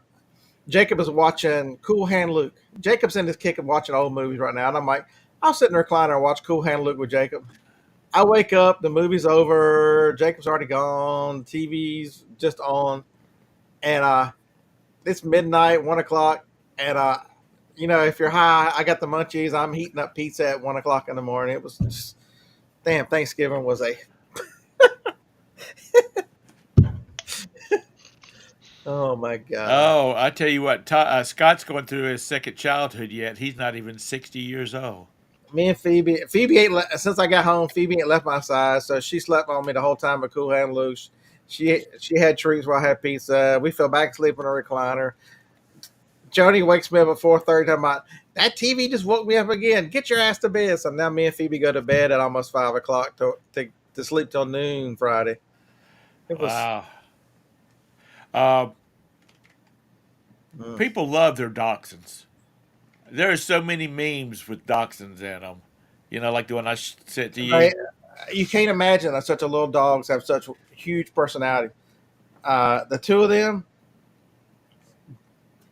Jacob is watching Cool Hand Luke. Jacob's in this kick of watching old movies right now, and I'm like, I'll sit in the recliner and watch Cool Hand Luke with Jacob. I wake up, the movie's over, Jacob's already gone, TV's just on, and it's midnight, 1 o'clock, and if you're high, I got the munchies. I'm heating up pizza at 1 o'clock in the morning. It was just damn. Thanksgiving was a oh my god. Oh, I tell you what, Scott's going through his second childhood yet. He's not even 60 years old. Me and Phoebe ain't since I got home. Phoebe ain't left my side, so she slept on me the whole time. At Cool Hand Luke, she had treats while I had pizza. We fell back asleep in a recliner. Joni wakes me up at 4:30. I'm like, that TV just woke me up again. Get your ass to bed. So now me and Phoebe go to bed at almost 5 o'clock to sleep till noon Friday. It was Wow. Uh, mm. People love their dachshunds. There are so many memes with dachshunds in them. Like the one I sent to you. You can't imagine that such a little dogs have such huge personality. The two of them,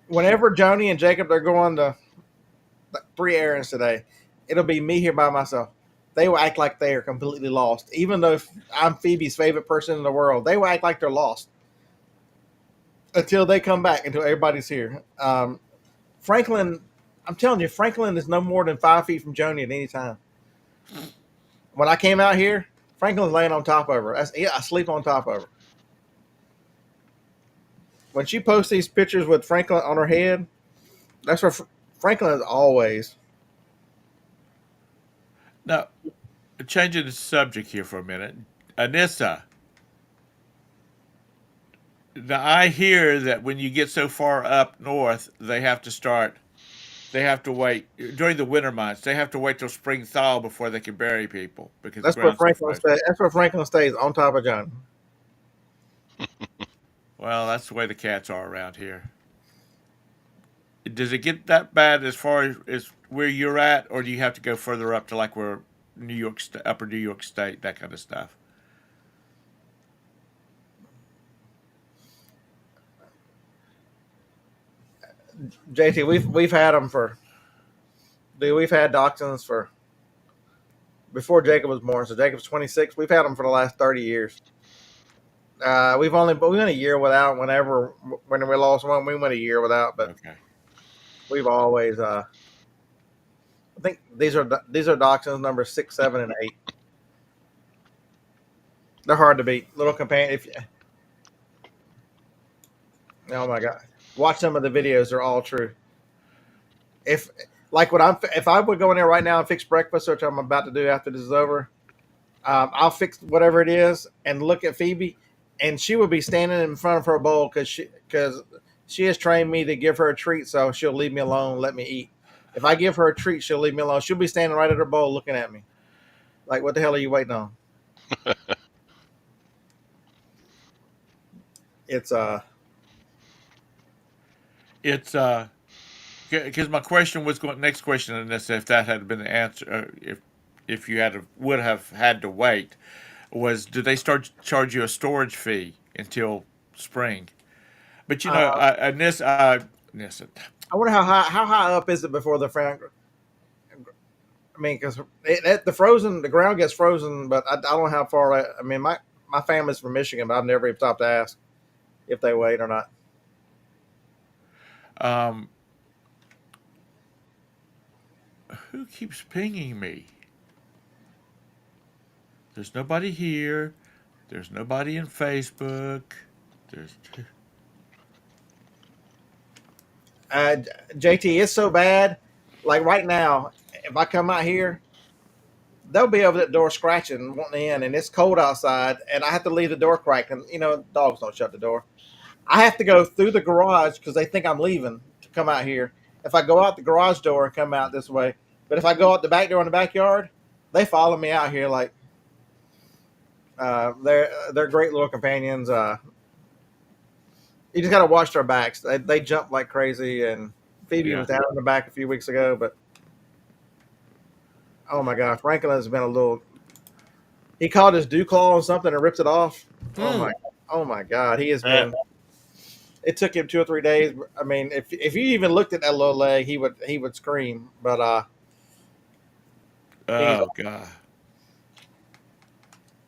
whenever Joni and Jacob they're going to 3 errands today, it'll be me here by myself. They will act like they are completely lost, even though I'm Phoebe's favorite person in the world. They will act like they're lost until they come back, until everybody's here. Franklin, I'm telling you, Franklin is no more than 5 feet from Joni at any time. When I came out here, Franklin's laying on top of her. I sleep on top of her. When she posts these pictures with Franklin on her head, that's where Franklin is always. Now, changing the subject here for a minute. Anissa, now I hear that when you get so far up north, they have to wait during the winter months. They have to wait till spring thaw before they can bury people because the That's where ground's so Franklin frozen. stays. That's where Franklin stays on top of Johnny. Well, that's the way the cats are around here. Does it get that bad as far as where you're at, or do you have to go further up to like where Upper New York State, that kind of stuff? JT, we've had them for. Dude, we've had dachshunds for before Jacob was born. So Jacob's 26. We've had them for the last 30 years. We went a year without. When we lost one, we went a year without. But Okay. we've always. I think these are dachshunds number 6, 7, and 8. They're hard to beat. Little companion. Oh my god, watch some of the videos. They're all true. If if I would go in there right now and fix breakfast, which I'm about to do after this is over, I'll fix whatever it is and look at Phoebe, and she will be standing in front of her bowl because she has trained me to give her a treat, so she'll leave me alone, let me eat. If I give her a treat, she'll leave me alone. She'll be standing right at her bowl looking at me. Like, what the hell are you waiting on? It's It's because my question was going next question, and this if that had been the answer, if you had to, would have had to wait, was do they start charge you a storage fee until spring? But you know, uh, this I wonder how high up is it before the front? I mean, because the ground gets frozen, but I don't know how far. I mean, my family's from Michigan, but I've never even stopped to ask if they wait or not. um, who keeps pinging me? There's nobody here. There's nobody in Facebook. There's Uh, JT, it's so bad. Like right now, if I come out here, they'll be over that door scratching, wanting in, and it's cold outside, and I have to leave the door cracked. And dogs don't shut the door. I have to go through the garage because they think I'm leaving to come out here. If I go out the garage door and come out this way, but if I go out the back door in the backyard, they follow me out here like they're great little companions. You just got to watch their backs. They jump like crazy, and Phoebe yeah. was down in the back a few weeks ago, but oh my gosh, Franklin has been a little. He caught his dew claw on something and ripped it off. Hmm. Oh my God, he has Uh, been. It took him 2 or 3 days. I mean, if you even looked at that little leg, he would scream. But he's oh God.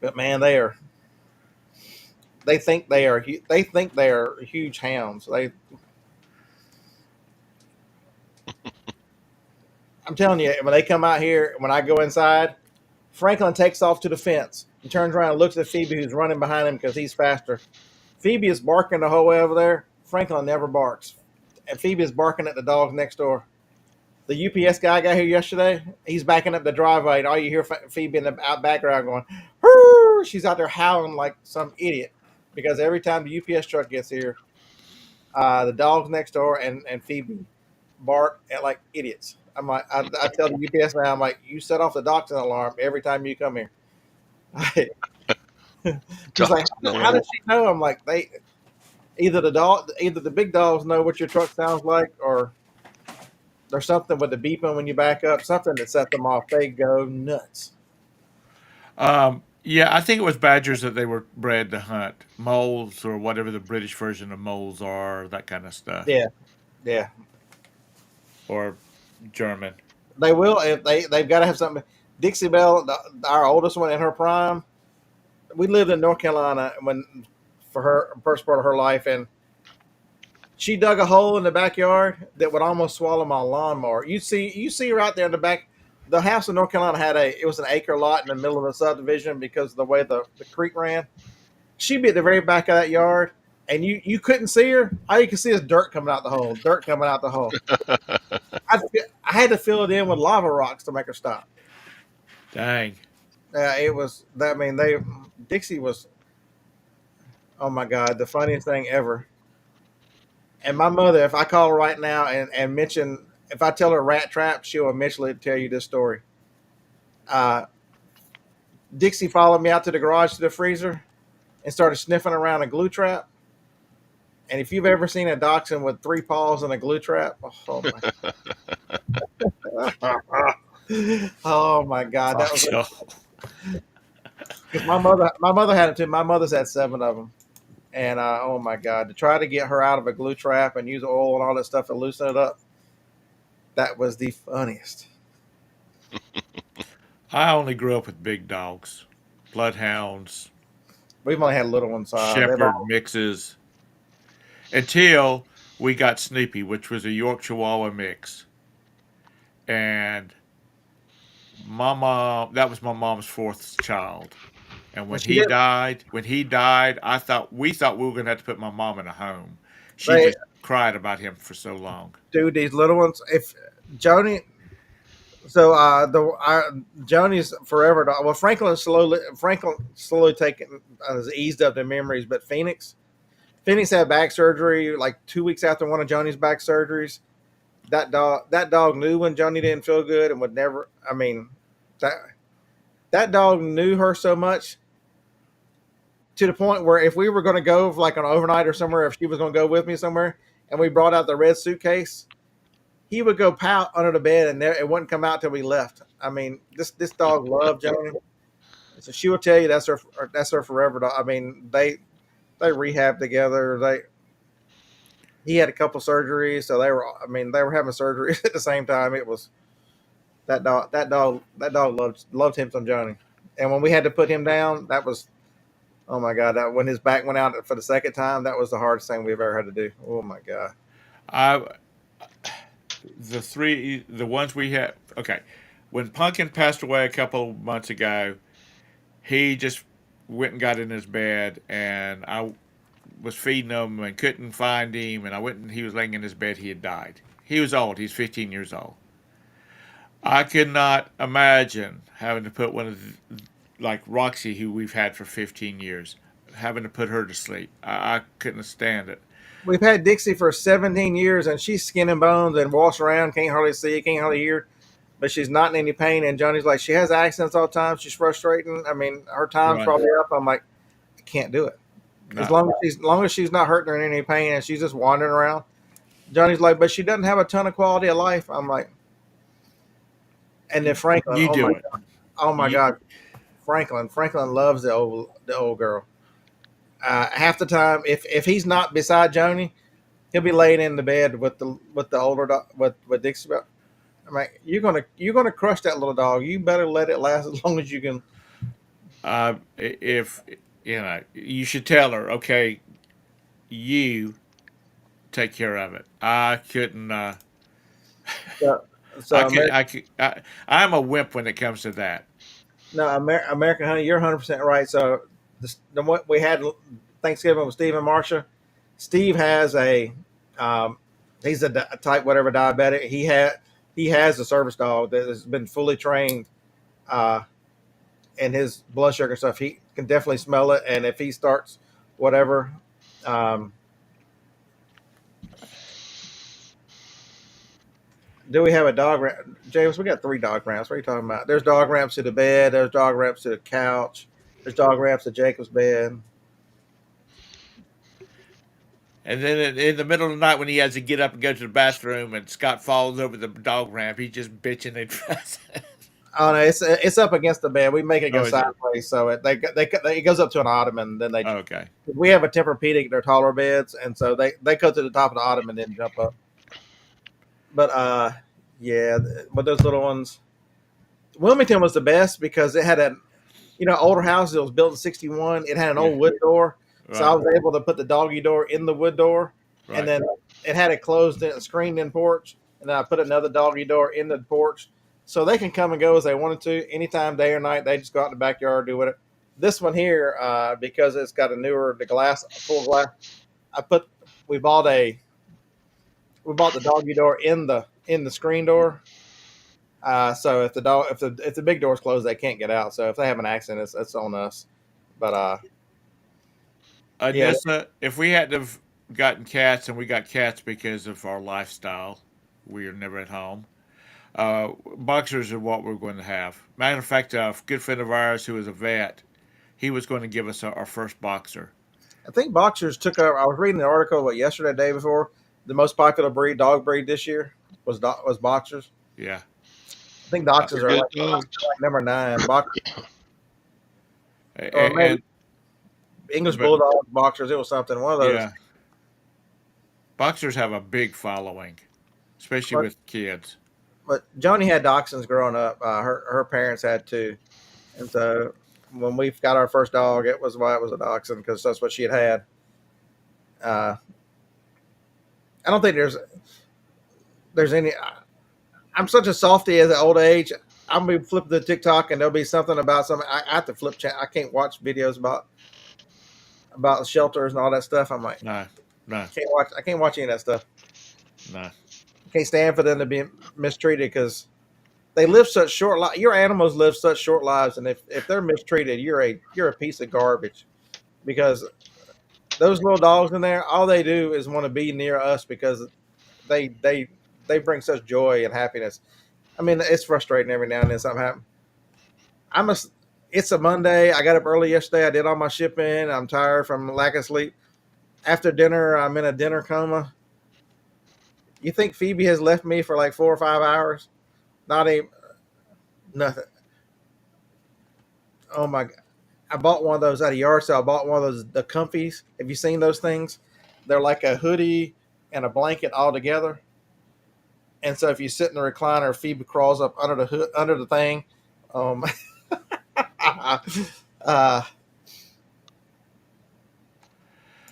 but man, they think they are huge hounds. I'm telling you, when they come out here, when I go inside, Franklin takes off to the fence and turns around and looks at Phoebe, who's running behind him because he's faster. Phoebe is barking the whole way over there. Franklin never barks, and Phoebe is barking at the dogs next door. The UPS guy got here yesterday. He's backing up the driveway, and all you hear Phoebe in the out background going, "Hurr!" She's out there howling like some idiot because every time the UPS truck gets here, the dogs next door and Phoebe bark at like idiots. I'm like, I tell the UPS man, I'm like, you set off the dachshund alarm every time you come here. He's like, how Alarm. does she know? I'm like, either the big dogs know what your truck sounds like, or there's something with the beeping when you back up, something that set them off. They go nuts. Yeah, I think it was badgers that they were bred to hunt moles or whatever the British version of moles are, that kind of stuff, Yeah, yeah. or German. They will if they've got to have something. Dixie Belle, our oldest one in her prime, we lived in North Carolina for her first part of her life, and she dug a hole in the backyard that would almost swallow my lawnmower. You see her out there in the back. The house in North Carolina it was an acre lot in the middle of the subdivision because of the way the creek ran. She'd be at the very back of that yard, and you couldn't see her. All you could see is dirt coming out the hole. Dirt coming out the hole. I, I had to fill it in with lava rocks to make her stop. Dang. It was. I mean, Dixie was. Oh my God, the funniest thing ever. And my mother, if I call her right now and mention, if I tell her rat trap, she'll eventually tell you this story. Uh, Dixie followed me out to the garage to the freezer and started sniffing around a glue trap. And if you've ever seen a dachshund with 3 paws in a glue trap, oh my, oh my God, that was So, because my mother had it too. My mother's had 7 of them, and oh my God, to try to get her out of a glue trap and use oil and all that stuff to loosen it up, that was the funniest. I only grew up with big dogs, bloodhounds, We've only had little ones. They've shepherd all mixes, until we got Snoopy, which was a York Chihuahua mix. And my mom, that was my mom's fourth child. And and she did. when he died, we thought we were gonna have to put my mom in a home. She They just cried about him for so long. do these little ones. If Joni, so Joni's forever. Well, Franklin slowly taking has eased up their memories, but Phoenix had back surgery like 2 weeks after one of Joni's back surgeries. That dog knew when Joni didn't feel good and would never. I mean, that that dog knew her so much to the point where if we were going to go like on overnight or somewhere, if she was going to go with me somewhere, and we brought out the red suitcase, he would go pout under the bed, and it wouldn't come out till we left. I mean, this dog loved Joni, so she will tell you that's her forever dog. I mean, they rehab together. He had a couple surgeries, so they were having surgeries at the same time. It was that dog loved him some Johnny. And when we had to put him down, that was, oh my God, that when his back went out for the second time, that was the hardest thing we've ever had to do. Oh my God. I the ones we had. Okay, when Pumpkin passed away a couple of months ago, he just went and got in his bed, and I was feeding him and couldn't find him, and I went and he was laying in his bed. He had died. He was old. He's 15 years old. I could not imagine having to put one of like Roxy, who we've had for 15 years, having to put her to sleep. I couldn't stand it. We've had Dixie for 17 years, and she's skin and bones and walks around, can't hardly see, can't hardly hear, but she's not in any pain. And Johnny's like, she has accents all the time. She's frustrating. I mean, her time's Right. probably up. I'm like, I can't do it. As No. long as she's not hurting her in any pain and she's just wandering around. Johnny's like, but she doesn't have a ton of quality of life. I'm like, and then Franklin, You do it. oh my You- God, Franklin loves the old girl. Half the time, if he's not beside Joni, he'll be laying in the bed with the older dog with Dixie. I'm like, you're gonna crush that little dog. You better let it last as long as you can. If you should tell her, okay, you take care of it. I couldn't. So, I so could. I could. I'm a wimp when it comes to that. no, American Honey, you're 100% right. So the what we had Thanksgiving with Steve and Marsha. Steve has he's a type whatever diabetic. He has a service dog that has been fully trained, and his blood sugar stuff. He can definitely smell it, and if he starts whatever, um, do we have a dog ramp? James, we got 3 dog ramps. What are you talking about? There's dog ramps to the bed. There's dog ramps to the couch. There's dog ramps to Jacob's bed. And then in the middle of the night, when he has to get up and go to the bathroom, and Scott falls over the dog ramp, he's just bitching and fussing. Oh no, it's up against the bed. We make it go Oh, is it? sideways, so it goes up to an ottoman. Then Okay. we have a Tempur-Pedic. They're taller beds, and so they go to the top of the ottoman and then jump up. But yeah, but those little ones, Wilmington was the best because it had older house. It was built in '61. It had an old wood door, so I Right. was able to put the doggy door in the wood door, Right. and then it had a closed in, screened in porch, and then I put another doggy door in the porch, so they can come and go as they wanted to, anytime, day or night. They just go out in the backyard, do whatever. This one here, because it's got the glass, full glass. We bought the doggy door in the screen door. So if the big door's closed, they can't get out. So if they have an accident, it's on us. But yeah, Anissa, if we hadn't have gotten cats, and we got cats because of our lifestyle, we are never at home. Boxers are what we're going to have. Matter of fact, a good friend of ours who is a vet, he was going to give us our first boxer. I think boxers took over. I was reading the article yesterday, the day before. The most popular dog breed this year was boxers. Yeah. I think boxers They're are good dogs. like number 9. Or And, maybe English but- Bulldogs, boxers. It was something. One of those. yeah. Boxers have a big following, especially But- with kids. But Joni had dachshunds growing up. Her parents had too, and so when we got our first dog, it was a dachshund because that's what she had. I don't think there's any. I'm such a softy at the old age. I'm gonna be flipping the TikTok and there'll be something about something. I have to flip chat. I can't watch videos about shelters and all that stuff. I'm like, No, I can't watch any of that stuff. no. Can't stand for them to be mistreated because they live such short lives. Your animals live such short lives, and if they're mistreated, you're a piece of garbage. Because those little dogs in there, all they do is want to be near us because they bring such joy and happiness. I mean, it's frustrating every now and then something happens. It's a Monday. I got up early yesterday. I did all my shipping. I'm tired from lack of sleep. After dinner, I'm in a dinner coma. You think Phoebe has left me for like 4 or 5 hours? Not even nothing. Oh my! I bought one of those at a yard sale. I bought one of those the comfies. Have you seen those things? They're like a hoodie and a blanket all together. And so if you sit in the recliner, Phoebe crawls up under the hood, under the thing. Um, uh,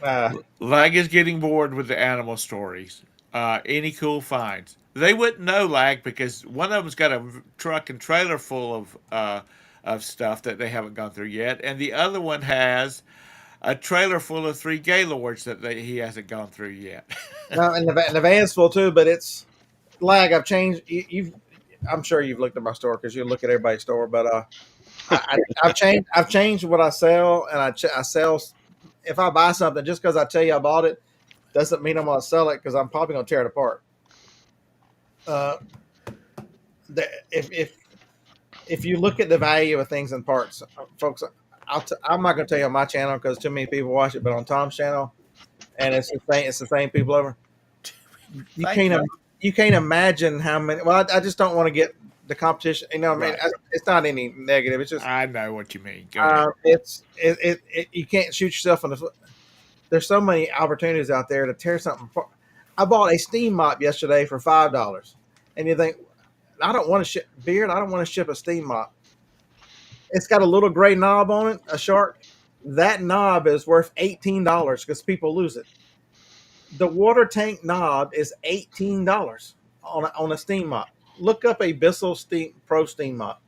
uh, Lag is getting bored with the animal stories. Any cool finds? They wouldn't know Lag because one of them's got a truck and trailer full of stuff that they haven't gone through yet, and the other one has a trailer full of three Gaylords that he hasn't gone through yet. no, and the van's full too, but it's lag. I've changed. I'm sure you've looked at my store because you look at everybody's store, but I've changed. I've changed what I sell, and I sell. If I buy something, just because I tell you I bought it, doesn't mean I'm going to sell it because I'm probably going to tear it apart. Uh, if you look at the value of things in parts, folks, I'm not going to tell you on my channel because too many people watch it, but on Tom's channel, and it's the same people over. You Thank can't you. you can't imagine how many. Well, I just don't want to get the competition. You know, what I mean, Right. it's not any negative. It's just I know what you mean. Go ahead. you can't shoot yourself in the foot. There's so many opportunities out there to tear something apart. I bought a steam mop yesterday for $5, and you think I don't want to ship beard. I don't want to ship a steam mop. It's got a little gray knob on it, a shark. That knob is worth $18 because people lose it. The water tank knob is $18 on a steam mop. Look up a Bissell Steam Pro Steam Mop.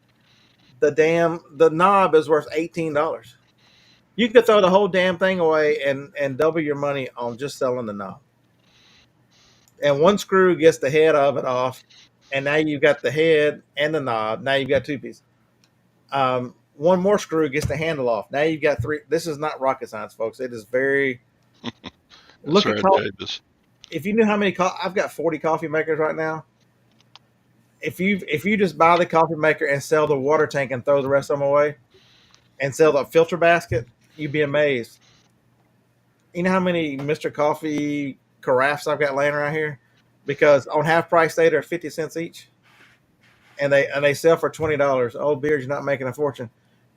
The knob is worth $18. You could throw the whole damn thing away and double your money on just selling the knob. And one screw gets the head of it off, and now you've got the head and the knob. Now you've got two pieces. One more screw gets the handle off. Now you've got three. This is not rocket science, folks. It is very. That's Look at right, Davis. if you knew how many I've got 40 coffee makers right now. If you just buy the coffee maker and sell the water tank and throw the rest of them away, and sell the filter basket, you'd be amazed. You know how many Mr. Coffee carafes I've got laying around here? Because on half price they're 50 cents each, and they sell for $20. Oh, beers, you're not making a fortune.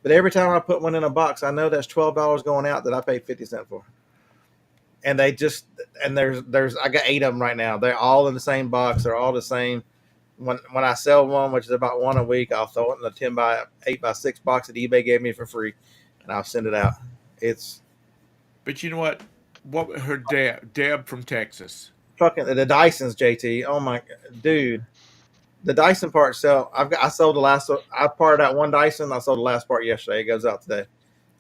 But every time I put one in a box, I know that's $12 going out that I paid 50 cents for. And they just and there's I got 8 of them right now. They're all in the same box. They're all the same. When I sell one, which is about one a week, I'll throw it in a 10 by 8 by 6 box that eBay gave me for free, and I'll send it out. It's But you know what? What her Deb from Texas. fucking the Dysons, JT. Oh my dude, the Dyson part sell. I sold the last. I parted out one Dyson. I sold the last part yesterday. It goes out today.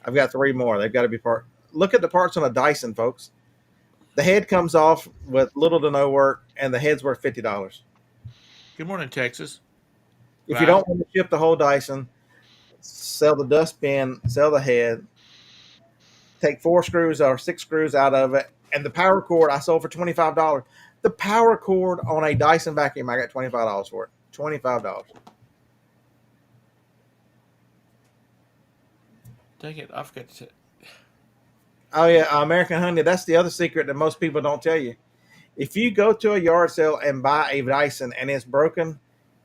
I've got 3 more. They've got to be part. Look at the parts on a Dyson, folks. The head comes off with little to no work, and the head's worth $50. Good morning, Texas. If you don't want to ship the whole Dyson, sell the dustbin, sell the head, take 4 screws or 6 screws out of it, and the power cord I sold for $25. The power cord on a Dyson vacuum, I got $25 for it. $25. Dang it, I forgot to. Oh yeah, American Honey. That's the other secret that most people don't tell you. If you go to a yard sale and buy a Dyson and it's broken,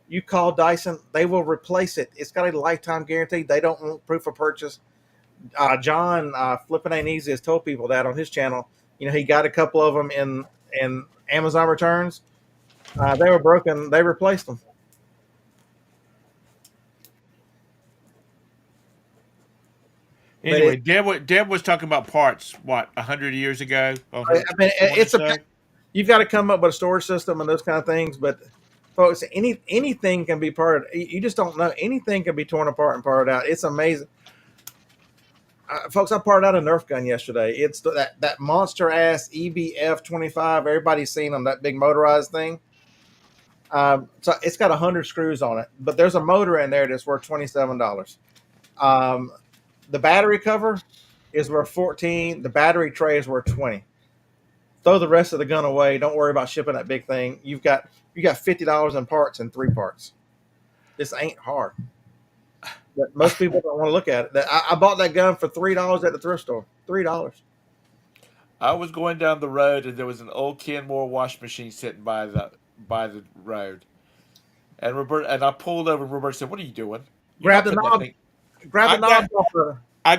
you call Dyson, they will replace it. It's got a lifetime guarantee. They don't want proof of purchase. John Flipping Ain't Easy has told people that on his channel. You know, he got a couple of them in Amazon returns. They were broken. They replaced them. Anyway, Deb was talking about parts. What 100 years ago? On her, I mean, you've got to come up with a storage system and those kind of things. But folks, anything can be parted. You just don't know. Anything can be torn apart and parted out. It's amazing. Folks, I parted out a Nerf gun yesterday. It's that monster ass EBF 25. Everybody's seen them, that big motorized thing. So it's got 100 screws on it, but there's a motor in there that's worth $27. The battery cover is worth 14. The battery tray is worth 20. Throw the rest of the gun away. Don't worry about shipping that big thing. You got $50 in parts and 3 parts. This ain't hard. But most people don't want to look at it. I bought that gun for $3 at the thrift store. $3. I was going down the road and there was an old Kenmore wash machine sitting by the road. And I pulled over and Roberta said, "What are you doing? You're Grab not the putting that knob. thing." Grab the I got knobs off her. I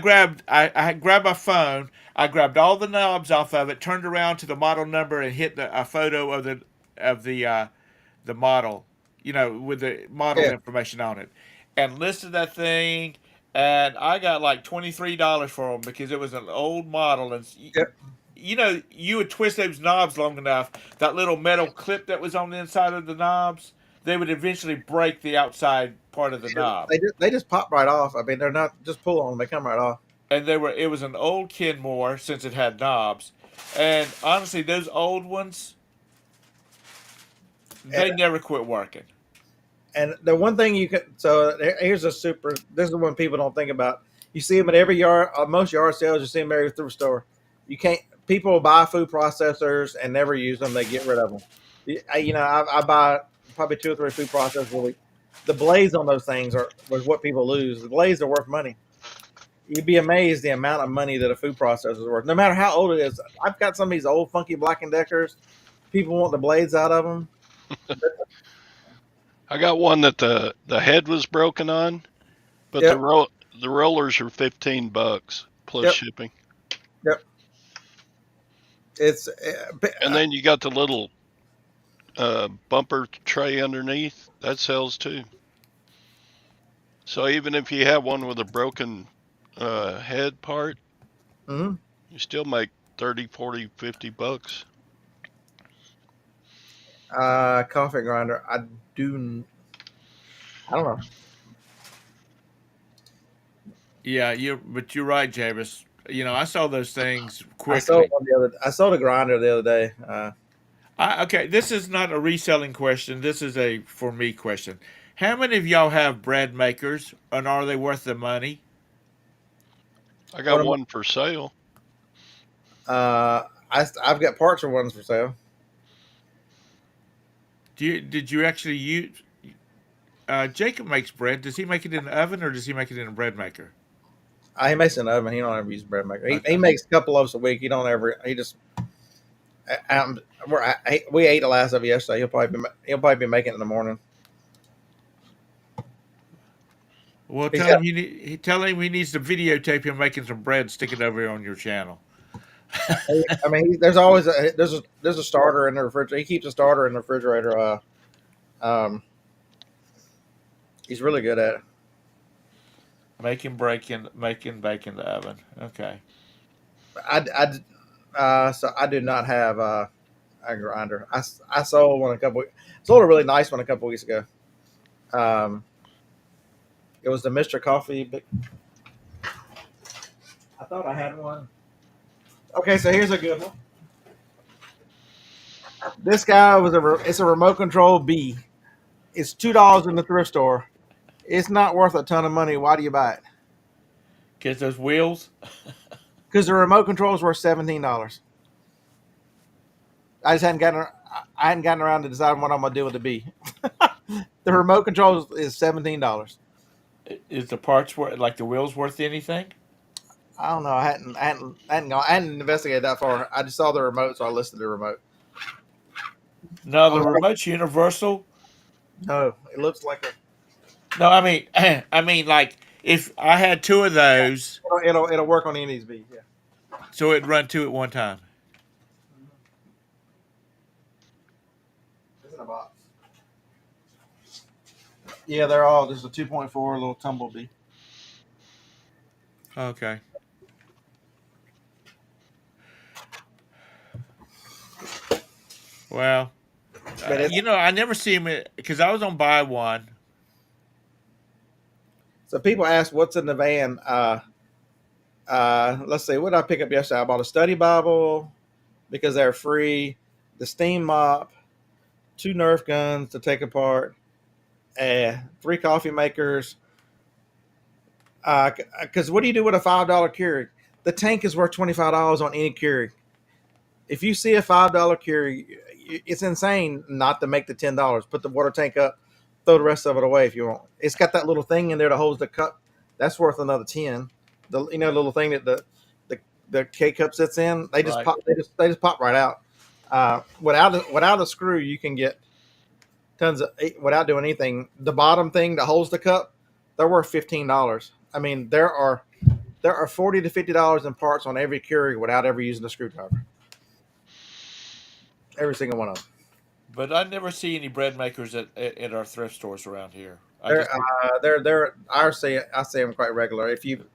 grabbed my phone. I grabbed all the knobs off of it, turned around to the model number, and hit a photo of the model, with the model Yeah. information on it, and listed that thing. And I got like $23 for them because it was an old model, and Yep. you would twist those knobs long enough, that little metal clip that was on the inside of the knobs, they would eventually break the outside part of the knob. They just pop right off. I mean, they're not just pull on them; they come right off. And it was an old Kenmore since it had knobs. And honestly, those old ones, And, they never quit working. and the one thing you can here's a super. This is the one people don't think about. You see them at every yard, most yard sales. You see them every thrift store. You can't. People buy food processors and never use them. They get rid of them. I buy probably 2 or 3 food processors a week. The blades on those things was what people lose. The blades are worth money. You'd be amazed the amount of money that a food processor is worth. No matter how old it is. I've got some of these old funky Black and Deckers. People want the blades out of them. I got one that the head was broken on, but Yep. the rollers are $15 plus Yep. shipping. Yep. It's And then you got the little bumper tray underneath that sells too. So even if you have one with a broken head part, mhm. you still make 30, 40, $50. Coffee grinder. I don't know. Yeah, but you're right, Javis. I saw those things I sold quickly. one the other. I sold a grinder the other day. Okay, this is not a reselling question. This is a for me question. How many of y'all have bread makers, and are they worth the money? I One got of one for sale. I've got parts for ones for sale. Did you actually use? Jacob makes bread. Does he make it in the oven or does he make it in a bread maker? He makes an oven. He don't ever use a bread maker. He Okay. makes a couple loaves a week. He don't ever. He just. We ate the last of it yesterday. He'll probably be making it in the morning. Well, He's tell got. him tell him he needs to videotape him making some bread, stick it over on your channel. I mean, there's always there's a starter in the refrigerator. He keeps a starter in the refrigerator. Um, he's really good at it. Making bake in the oven. Okay. So I do not have a grinder. I sold one sold a really nice one a couple weeks ago. Um, it was the Mr. Coffee. I thought I had one. Okay, so here's a good one. This guy it's a remote control bee. It's $2 in the thrift store. It's not worth a ton of money. Why do you buy it? Get those wheels. Because the remote control is worth $17. I just hadn't gotten around to deciding what I'm gonna do with the bee. The remote control is $17. Is the parts worth like the wheels worth anything? I don't know. I hadn't investigated that far. I just saw the remote, so I listed the remote. No, the remote's universal. No, it looks like No, I mean, I mean, like if I had two of those, it'll work on any of these bees. Yeah. so it'd run two at one time. It's in a box. Yeah, they're all just a 2.4 little tumblebee. Okay. Well, But I never see him because I was on buy one. so people ask what's in the van. Let's see, what did I pick up yesterday? I bought a study Bible because they're free, the steam mop, 2 Nerf guns to take apart, 3 coffee makers. Because what do you do with a $5 Keurig? The tank is worth $25 on any Keurig. If you see a $5 Keurig, it's insane not to make the $10. Put the water tank up, throw the rest of it away if you want. It's got that little thing in there that holds the cup that's worth another 10. The little thing that the K cup sits in, they just Right. pop. They just pop right out. Without a screw, you can get tons of without doing anything. The bottom thing that holds the cup, they're worth $15. I mean, there are $40 to $50 in parts on every Keurig without ever using a screwdriver. Every single one of them. But I never see any bread makers at our thrift stores around here. I They're just I see them quite regular. If you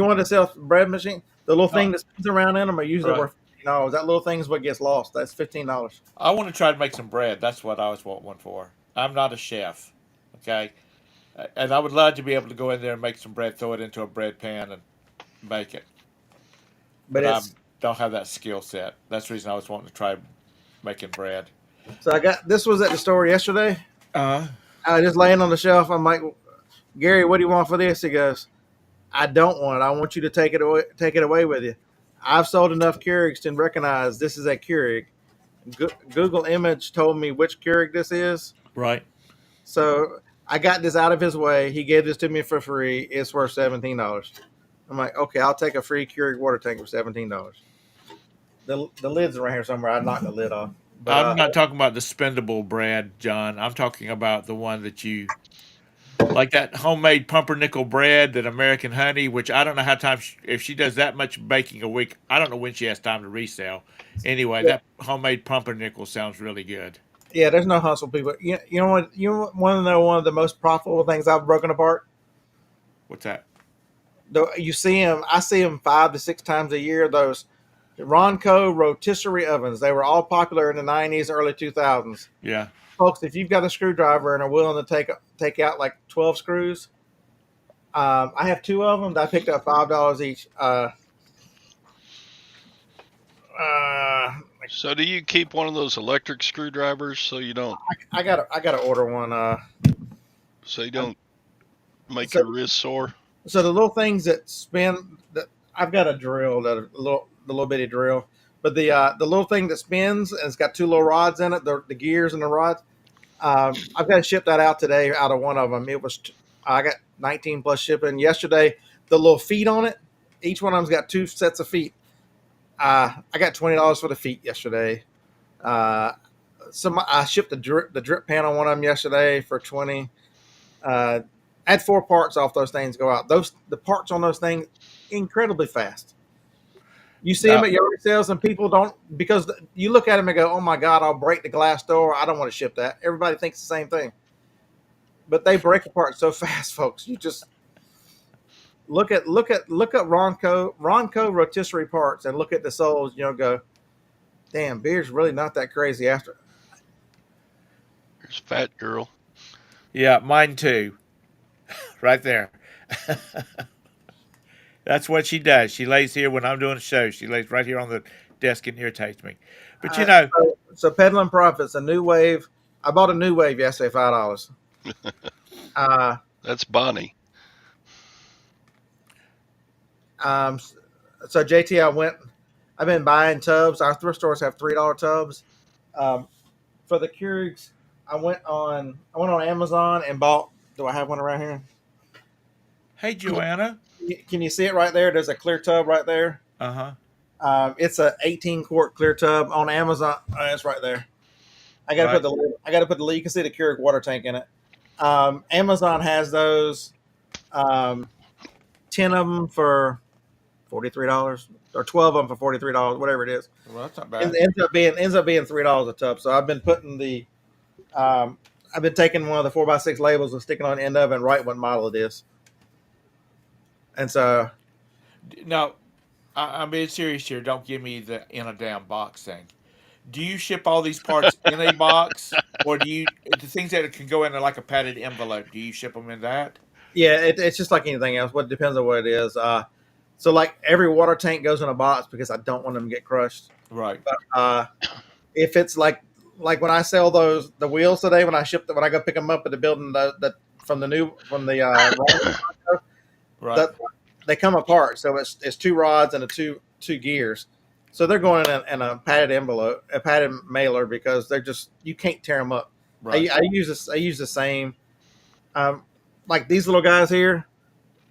want to sell bread machine, the little no, thing that spins around in them are usually right. worth $15. That little thing is what gets lost. That's $15. I want to try to make some bread. That's what I always want one for. I'm not a chef, okay, and I would love to be able to go in there and make some bread, throw it into a bread pan, and make it. But But I it's don't have that skill set. That's the reason I was wanting to try making bread. so I got this was at the store yesterday. Uh, I just laying on the shelf. I'm like, Gary, what do you want for this? He goes, I don't want it. I want you to take it away with you. I've sold enough Keurigs to recognize this is a Keurig. Google image told me which Keurig this is. right. So I got this out of his way. He gave this to me for free. It's worth $17. I'm like, okay, I'll take a free Keurig water tank for $17. The lid's around here somewhere. I knocked the lid off. But I'm not talking about the spendable bread, John. I'm talking about the one that you like that homemade pumpernickel bread that American Honey, which I don't know how time if she does that much baking a week. I don't know when she has time to resell. Anyway, yeah, that homemade pumpernickel sounds really good. yeah, there's no hustle, people. You know what? You want to know one of the most profitable things I've broken apart? What's that? You see them. I see them 5 to 6 times a year. Those Ronco rotisserie ovens. They were all popular in the '90s, early 2000s. Yeah. Folks, if you've got a screwdriver and are willing to take out like 12 screws, I have two of them. That I picked up $5 each. So do you keep one of those electric screwdrivers so you don't I gotta order one. so you don't make So your wrist sore? so the little things that spin. That I've got a drill, the little bitty drill, but the little thing that spins and it's got two little rods in it, the gears and the rods. I've got to ship that out today. Out of one of them, I got 19 plus shipping. Yesterday, the little feet on it, each one of them's got two sets of feet. I got $20 for the feet yesterday. I shipped the drip pan on one of them yesterday for 20. I had 4 parts off those things go out. The parts on those things incredibly fast. You see them Now, at yard sales, and people don't because you look at them and go, "Oh my God, I'll break the glass door. I don't want to ship that." Everybody thinks the same thing, but they break apart so fast, folks. You just look at Ronco rotisserie parts and look at the soles. Go, damn, beer's really not that crazy after. There's Fat Girl. yeah, mine too. Right there. That's what she does. She lays here when I'm doing a show. She lays right here on the desk and irritates me. But So peddling profits, a new wave. I bought a new wave yesterday, $5. Uh, That's Bonnie. so JT, I've been buying tubs. Our thrift stores have $3 tubs. For the Keurigs, I went on Amazon and bought. Do I have one around here? hey, Joanna. Can you see it right there? There's a clear tub right there. Uh huh. It's a 18-quart clear tub on Amazon. It's right there. I got to Right. put the lid. You can see the Keurig water tank in it. Amazon has those. 10 of them for $43, or 12 of them for $43, whatever it is. Well, that's not It bad. ends up being $3 a tub. So I've been taking one of the 4x6 labels and sticking on the end of it and write what model it is. And so Now, I'm being serious here. Don't give me the in a damn box thing. Do you ship all these parts in a box, or do you the things that can go in like a padded envelope? Do you ship them in that? yeah, it's just like anything else. What depends on what it is. So like every water tank goes in a box because I don't want them to get crushed. Right. If it's like when I sell the wheels today, when I go pick them up at the building, Right. that they come apart. So it's two rods and two gears. So they're going in a padded envelope, a padded mailer, because they're just you can't tear them up. Right. I use the same. Like these little guys here.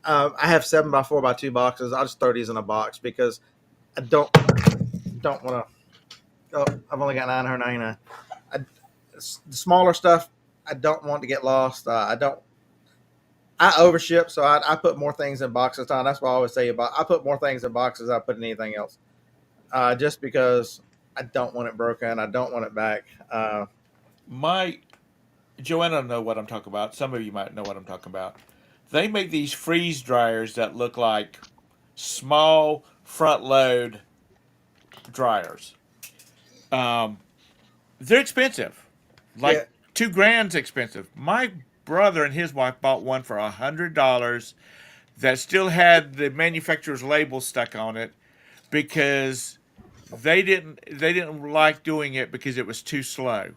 I have 7x4x2 boxes. I'll just throw these in a box because I don't want to. Oh, I've only got 999. I, the smaller stuff, I don't want to get lost. I don't. I overship, so I put more things in boxes. Tom, that's why I always say about. I put more things in boxes than I put in anything else, just because I don't want it broken. I don't want it back. My Joanna know what I'm talking about. Some of you might know what I'm talking about. They make these freeze dryers that look like small front load dryers. Um, they're expensive, Yeah, like $2,000's expensive. My brother and his wife bought one for $100 that still had the manufacturer's label stuck on it because they didn't like doing it because it was too slow.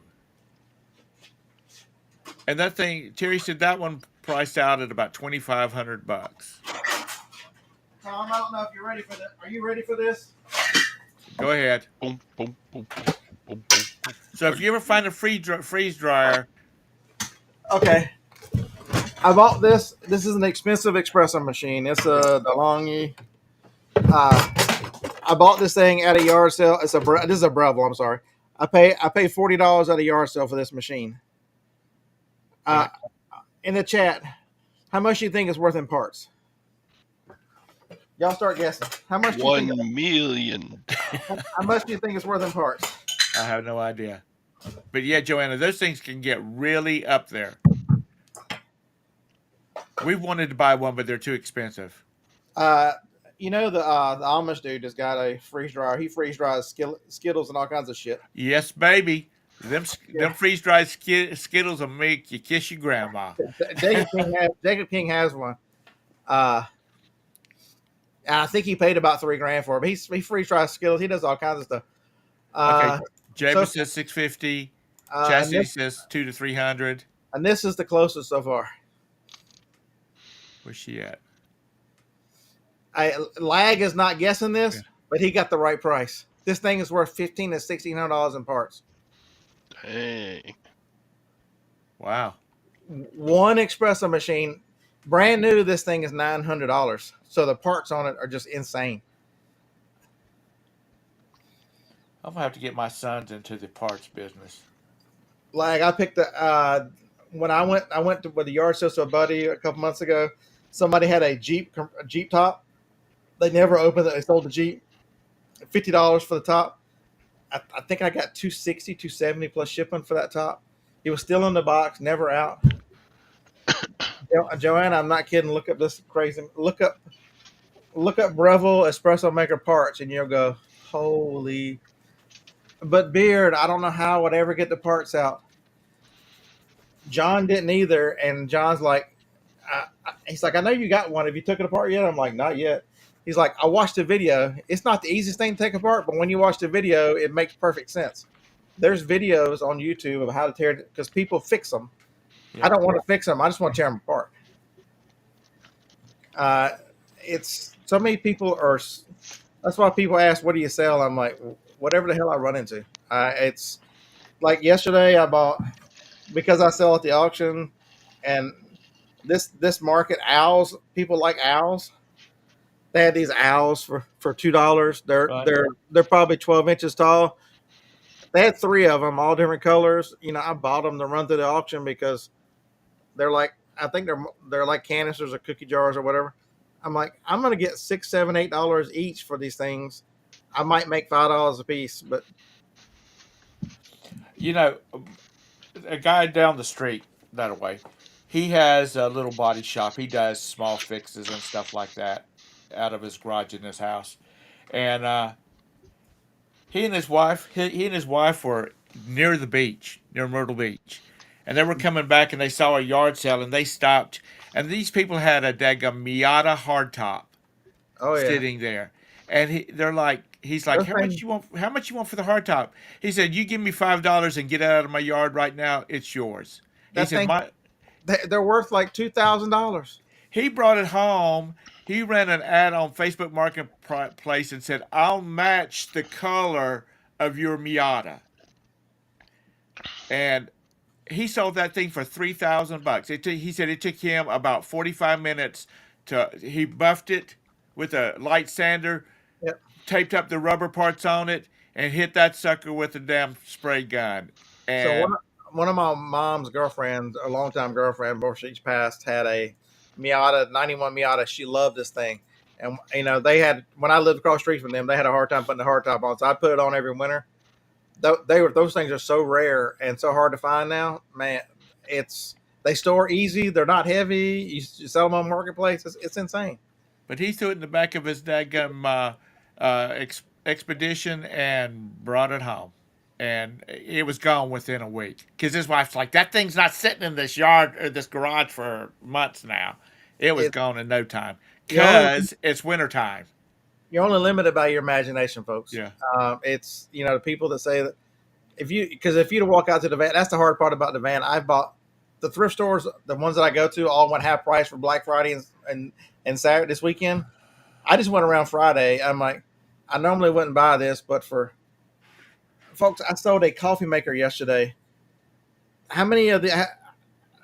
And that thing, Terry said that one priced out at about $2,500. Tom, I don't know if you're ready for this. Are you ready for this? Go ahead. Boom, boom, boom, boom, boom, boom. So if you ever find a freeze dryer, Okay, I bought this. This is an expensive espresso machine. It's a DeLonghi. Uh, I bought this thing at a yard sale. This is a Breville. I'm sorry. I pay $40 at a yard sale for this machine. Uh, in the chat, how much do you think it's worth in parts? Y'all start guessing. How much do you think? 1,000,000. How much do you think it's worth in parts? I have no idea. But yeah, Joanna, those things can get really up there. We've wanted to buy one, but they're too expensive. The Amish dude has got a freeze dryer. He freeze dries Skittles and all kinds of shit. Yes, baby. Them Yeah. freeze dried Skittles will make you kiss your grandma. Jacob King has one. I think he paid about $3,000 for it. But he freeze dries Skittles. He does all kinds of stuff. Okay, James so- says 650. and, Chastity this, says 200 to 300. and this is the closest so far. Where's she at? Lag is not guessing this, Yeah. but he got the right price. This thing is worth $1,500 to $1,600 in parts. Dang. Wow. One espresso machine, brand new. This thing is $900. So the parts on it are just insane. I'm gonna have to get my sons into the parts business. Like I picked when I went to with the yard sale to a buddy a couple months ago. Somebody had a Jeep top. They never opened it. They sold the Jeep. $50 for the top. I think I got 260, 270 plus shipping for that top. It was still in the box, never out. Joanna, I'm not kidding. Look up this crazy. Look up Breville espresso maker parts, and you'll go, holy. But Beard, I don't know how I would ever get the parts out. John didn't either, and John's like, he's like, I know you got one. Have you took it apart yet? I'm like, not yet. He's like, I watched the video. It's not the easiest thing to take apart, but when you watch the video, it makes perfect sense. There's videos on YouTube of how to tear it because people fix them. Yeah. I don't want to fix them. I just want to tear them apart. It's so many people are. That's why people ask, "What do you sell?" I'm like, whatever the hell I run into. It's like yesterday I bought because I sell at the auction, and this market owls. People like owls. They had these owls for $2. They're probably 12 inches tall. They had 3 of them, all different colors. I bought them to run through the auction because they're like, I think they're like canisters or cookie jars or whatever. I'm like, I'm gonna get $6, $7, $8 each for these things. I might make $5 a piece, but A guy down the street that way, he has a little body shop. He does small fixes and stuff like that out of his garage in his house, and he and his wife were near the beach, near Myrtle Beach, and they were coming back and they saw a yard sale and they stopped, and these people had a daggum Miata hardtop oh yeah, sitting there, and he's like, Those how much things- you want? How much you want for the hardtop? He said, you give me $5 and get out of my yard right now. It's yours. He That said, thing- they're worth like $2,000. he brought it home. He ran an ad on Facebook Marketplace and said, I'll match the color of your Miata. And he sold that thing for $3,000. He said it took him about 45 minutes he buffed it with a light sander, Yep. taped up the rubber parts on it, and hit that sucker with a damn spray gun. So And one of my mom's girlfriends, a longtime girlfriend before she's passed, had a Miata 91 Miata. She loved this thing, and they had when I lived across the street from them, they had a hard time putting the hardtop on. So I put it on every winter. Those things are so rare and so hard to find now. Man, it's they store easy. They're not heavy. You sell them on marketplace. It's insane. but he threw it in the back of his daggum expedition and brought it home. And it was gone within a week. Because his wife's like, that thing's not sitting in this yard or this garage for months now. It was It gone in no time. you're only Because it's wintertime. you're only limited by your imagination, folks. Yeah. It's the people that say that if you to walk out to the van, that's the hard part about the van. I bought the thrift stores, the ones that I go to, all went half price for Black Friday and Saturday this weekend. I just went around Friday. I'm like, I normally wouldn't buy this, but for folks, I sold a coffee maker yesterday. How many of the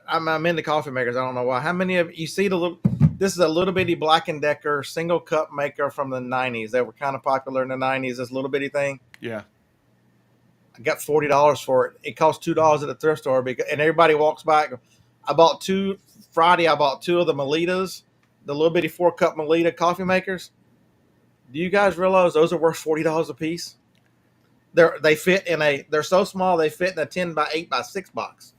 I'm into coffee makers. I don't know why. How many of you see the little? This is a little bitty Black and Decker single cup maker from the '90s. They were kind of popular in the '90s. This little bitty thing. Yeah. I got $40 for it. It cost $2 at the thrift store and everybody walks by. I bought two Friday. I bought two of the Melitas, the little bitty 4-cup Melita coffee makers. Do you guys realize those are worth $40 a piece? They're so small they fit in a 10 by 8 by 6 box.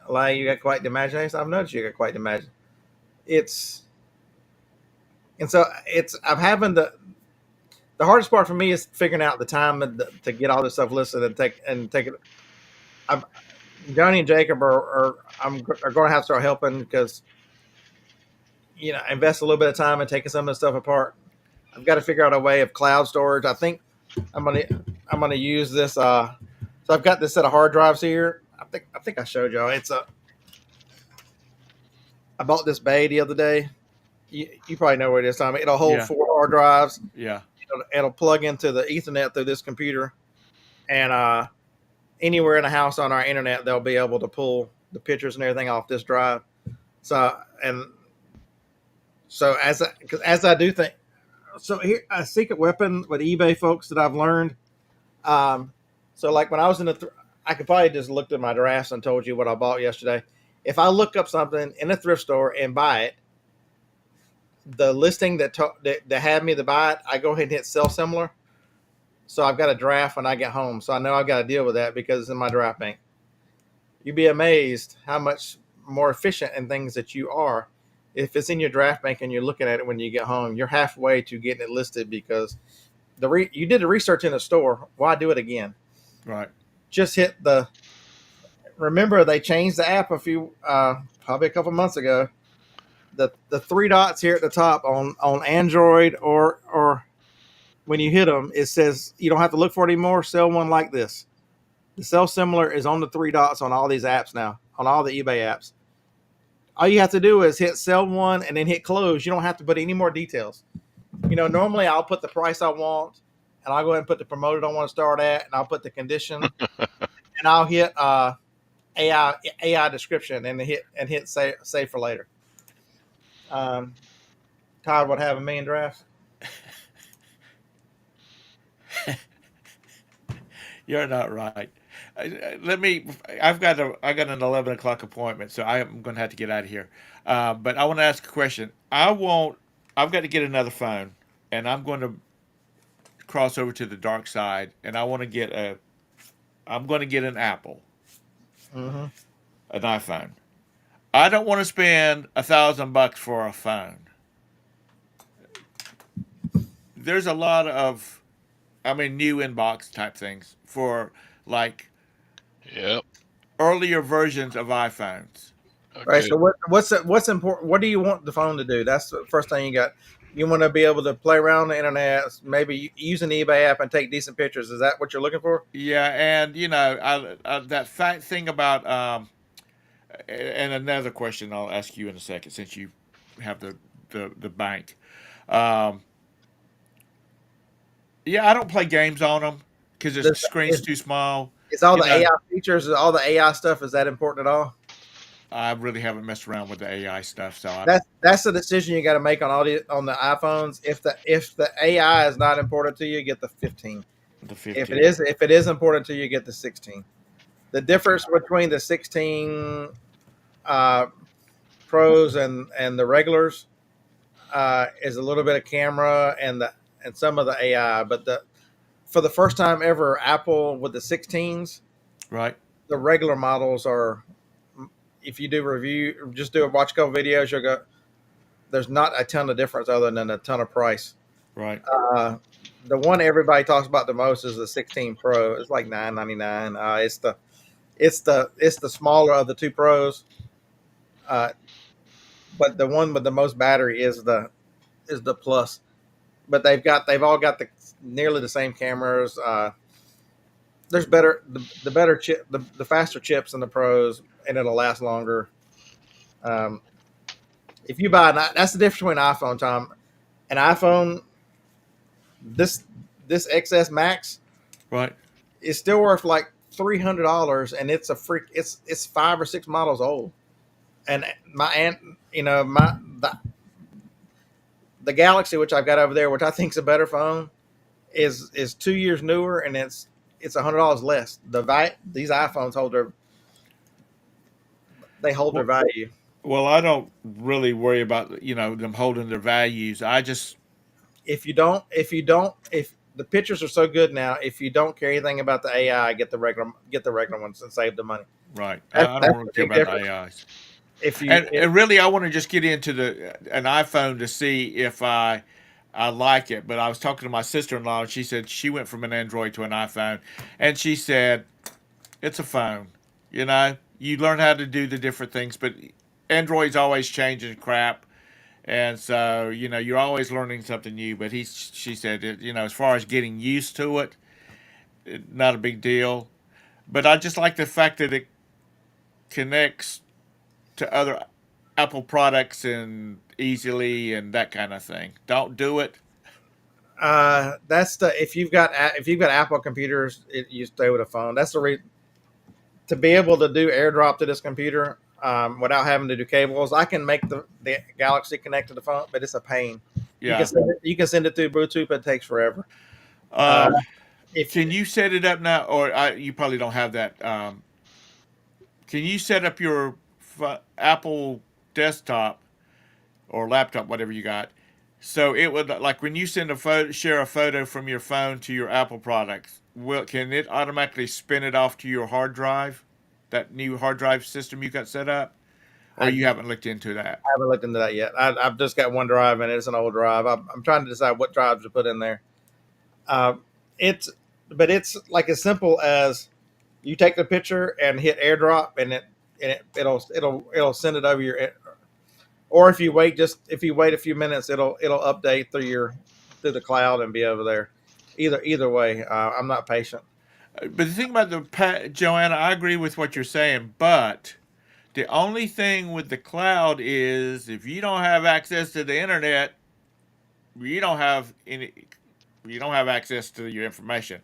Like, you got quite the imagination. I've noticed you got quite the imagination. I'm having the hardest part for me is figuring out the time to get all this stuff listed and take it. Johnny and Jacob are going to have to start helping because invest a little bit of time in taking some of the stuff apart. I've got to figure out a way of cloud storage. I think I'm gonna use this. So I've got this set of hard drives here. I think I showed y'all. I bought this bay the other day. You probably know where it is, Tommy. It'll hold 4 hard drives. Yeah. It'll plug into the Ethernet through this computer, and anywhere in the house on our internet, they'll be able to pull the pictures and everything off this drive. So as I do think, so here a secret weapon with eBay, folks, that I've learned. So like when I was I could probably just looked at my drafts and told you what I bought yesterday. If I look up something in a thrift store and buy it, the listing that had me to buy it, I go ahead and hit sell similar. So I've got a draft when I get home. So I know I've got to deal with that because it's in my draft bank. You'd be amazed how much more efficient in things that you are. If it's in your draft bank and you're looking at it when you get home, you're halfway to getting it listed because you did the research in the store. Why do it again? Right. Just hit remember they changed the app probably a couple months ago. The 3 dots here at the top on Android or when you hit them, it says you don't have to look for it anymore. Sell one like this. The sell similar is on the 3 dots on all these apps now, on all the eBay apps. All you have to do is hit sell one and then hit close. You don't have to put any more details. Normally I'll put the price I want and I'll go ahead and put the promoted I want to start at, and I'll put the condition and I'll hit AI description and hit save for later. Todd would have 1 million drafts. You're not right. I've got an 11 o'clock appointment, so I'm going to have to get out of here. But I want to ask a question. I've got to get another phone, and I'm going to cross over to the dark side, and I'm going to get an Apple, Mm-hmm. an iPhone. I don't want to spend $1,000 for a phone. There's a lot of, new inbox type things for like Yep. earlier versions of iPhones. Okay. Right. So what's important? What do you want the phone to do? That's the first thing you got. You want to be able to play around the internet, maybe use an eBay app and take decent pictures. Is that what you're looking for? Yeah, and that fact thing about and another question I'll ask you in a second since you have the bank. Yeah, I don't play games on them because the screen's too small. It's all the AI features, all the AI stuff. Is that important at all? I really haven't messed around with the AI stuff, so That's the decision you got to make on the iPhones. If the AI is not important to you, get the 15. the If it 15. is important to you, get the 16. The Okay. difference between the 16 uh, pros and the regulars is a little bit of camera and some of the AI. But the for the first time ever, Apple with the 16s, Right. the regular models are. If you do review, just watch a couple videos, you'll go. There's not a ton of difference other than a ton of price. Right. Uh, the one everybody talks about the most is the 16 Pro. It's like $9.99. It's the smaller of the two Pros, uh, but the one with the most battery is the Plus. But they've all got nearly the same cameras. There's the better chip, the faster chips in the Pros, and it'll last longer. Um, if you buy that's the difference between an iPhone, Tom. An iPhone, this this XS Max Right. is still worth like $300, and it's a freak. It's 5 or 6 models old. And my aunt, the Galaxy, which I've got over there, which I think is a better phone, is 2 years newer, and it's $100 less. These iPhones hold their Well, value. well, I don't really worry about them holding their values. I just If the pictures are so good now, if you don't care anything about the AI, get the regular ones and save the money. right. I don't That's really the care big about the difference. AIs. If you And really, I want to just get into an iPhone to see if I like it. But I was talking to my sister-in-law, and she said she went from an Android to an iPhone, and she said it's a phone. You learn how to do the different things, but Android's always changing crap, and so you're always learning something new. But she said, as far as getting used to it, not a big deal. But I just like the fact that it connects to other Apple products and easily and that kind of thing. Don't do it. that's the if you've got Apple computers, you stay with a phone. That's the reason to be able to do AirDrop to this computer without having to do cables. I can make the Galaxy connect to the phone, but it's a pain. Yeah. You can send it through Bluetooth, but it takes forever. Uh, Uh, if can you set it up now, or you probably don't have that? Can you set up your Apple desktop or laptop, whatever you got, so it would like when you send a photo, share a photo from your phone to your Apple products? Can it automatically spin it off to your hard drive, that new hard drive system you got set up, or I you haven't looked into that? haven't looked into that yet. I've just got one drive, and it's an old drive. I'm trying to decide what drives to put in there. Uh, it's it's like as simple as you take the picture and hit AirDrop, and it'll send it over your. Or if you wait a few minutes, it'll update through the cloud and be over there. Either way, I'm not patient. But the thing about Joanna, I agree with what you're saying, but the only thing with the cloud is if you don't have access to the internet, you don't have any you don't have access to your information.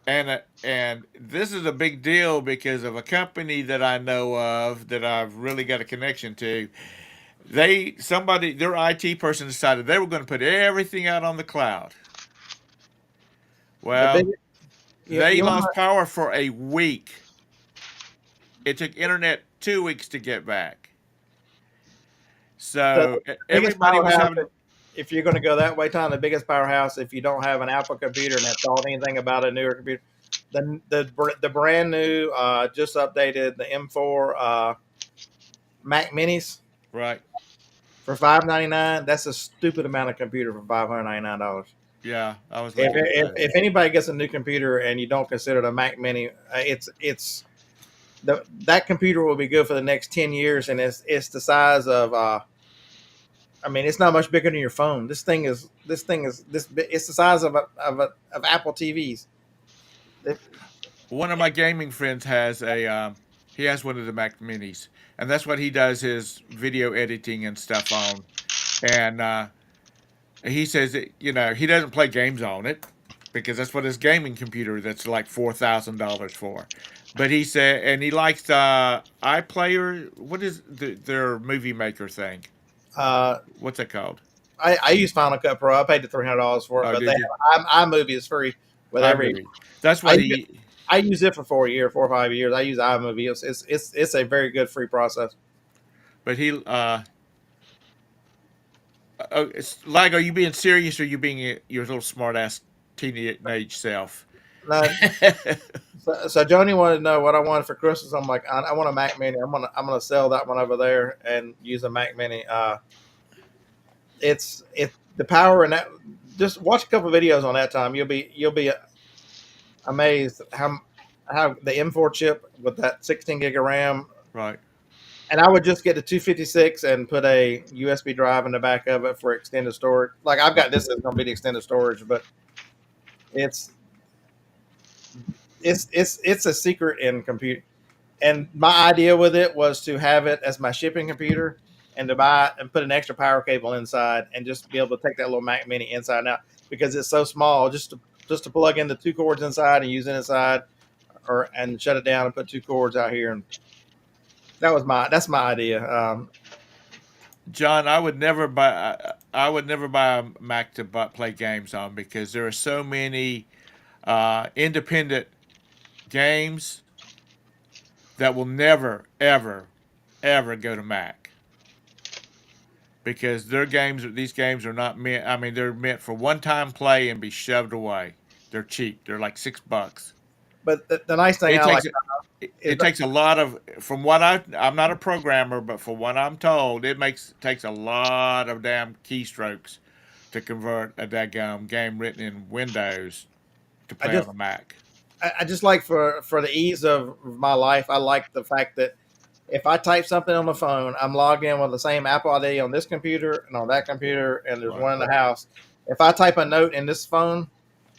And this is a big deal because of a company that I know of that I've really got a connection to. Their IT person decided they were going to put everything out on the cloud. The big Well, you, they you want lost power for a week. It took internet 2 weeks to get back. the So biggest everybody was powerhouse. having. If you're going to go that way, Tom, the biggest powerhouse, if you don't have an Apple computer and have thought anything about a newer computer, the brand new, just updated the M4 Mac Minis Right. for $599. That's a stupid amount of computer for $599. Yeah, I was If, looking at if, those. if anybody gets a new computer and you don't consider it a Mac Mini, that computer will be good for the next 10 years, and it's the size of. I mean, it's not much bigger than your phone. It's the size of Apple TVs. One of my gaming friends has he has one of the Mac Minis, and that's what he does his video editing and stuff on. And he says he doesn't play games on it because that's what his gaming computer that's like $4,000 for. But he said, and he likes iPlayer. What is their movie maker thing? Uh, What's that called? I use Final Cut Pro. I paid the $300 for it, Oh, but they did you? have iMovie is free with every. iMovie. That's I what he. I use it for 4 or 5 years. I use iMovie. It's a very good free process. But he. Like, are you being serious, or are you being your little smart ass teenage self? Now, so Joni wanted to know what I wanted for Christmas. I'm like, I want a Mac Mini. I'm gonna sell that one over there and use a Mac Mini. It's the power in that. Just watch a couple videos on that time. You'll be amazed how the M4 chip with that 16 gig of RAM. Right. And I would just get the 256 and put a USB drive in the back of it for extended storage. Like I've got this is going to be the extended storage, but it's it's a secret in computer. And my idea with it was to have it as my shipping computer and to buy and put an extra power cable inside and just be able to take that little Mac Mini inside and out because it's so small. Just to plug in the two cords inside and use it inside, or and shut it down and put two cords out here. And that's my idea. John, I would never buy. I would never buy a Mac to play games on because there are so many independent games that will never, ever, ever go to Mac because these games are not meant. I mean, they're meant for one-time play and be shoved away. They're cheap. They're like $6. But the nice thing It I like takes is it takes a lot of from what I'm not a programmer, but from what I'm told, takes a lot of damn keystrokes to convert a daggum game written in Windows to I play on just a Mac. I just like for the ease of my life. I like the fact that if I type something on the phone, I'm logged in with the same Apple ID on this computer and on that computer, and there's Right. one in the house. If I type a note in this phone,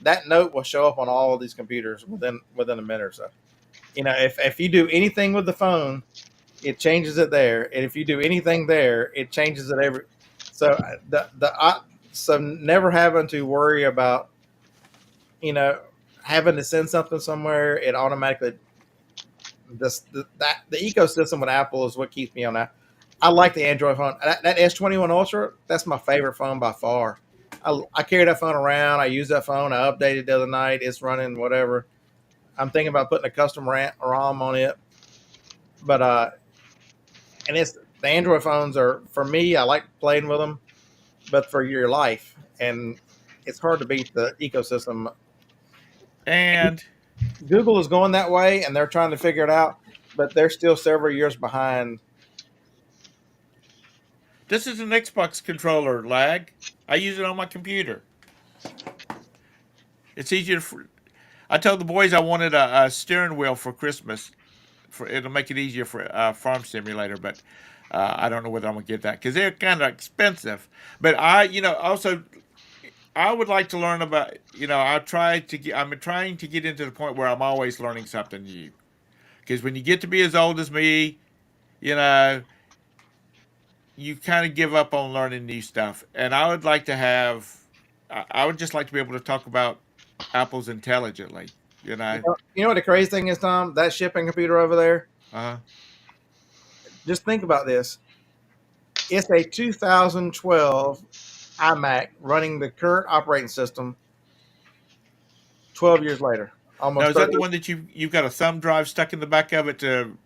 that note will show up on all of these computers within a minute or so. You know, if you do anything with the phone, it changes it there, and if you do anything there, it changes it every. So so never having to worry about having to send something somewhere, it automatically the ecosystem with Apple is what keeps me on that. I like the Android phone. That S21 Ultra, that's my favorite phone by far. I carry that phone around. I use that phone. I updated the other night. It's running whatever. I'm thinking about putting a custom ROM on it. But and it's the Android phones are for me. I like playing with them, but for your life, and it's hard to beat the ecosystem. And Google is going that way, and they're trying to figure it out, but they're still several years behind. this is an Xbox controller, lag. I use it on my computer. It's easier. I told the boys I wanted a steering wheel for Christmas. It'll make it easier for Farm Simulator, but I don't know whether I'm gonna get that because they're kind of expensive. But also I would like to learn about. I'm trying to get into the point where I'm always learning something new. Because when you get to be as old as me, you know, you kind of give up on learning new stuff. And I would like to have. I would just like to be able to talk about apples intelligently. You know. You know what the crazy thing is, Tom? That shipping computer over there. Uh huh. Just think about this. It's a 2012 iMac running the current operating system. 12 years later, Now almost is that 30. the one that you've got a thumb drive stuck in the back of it to?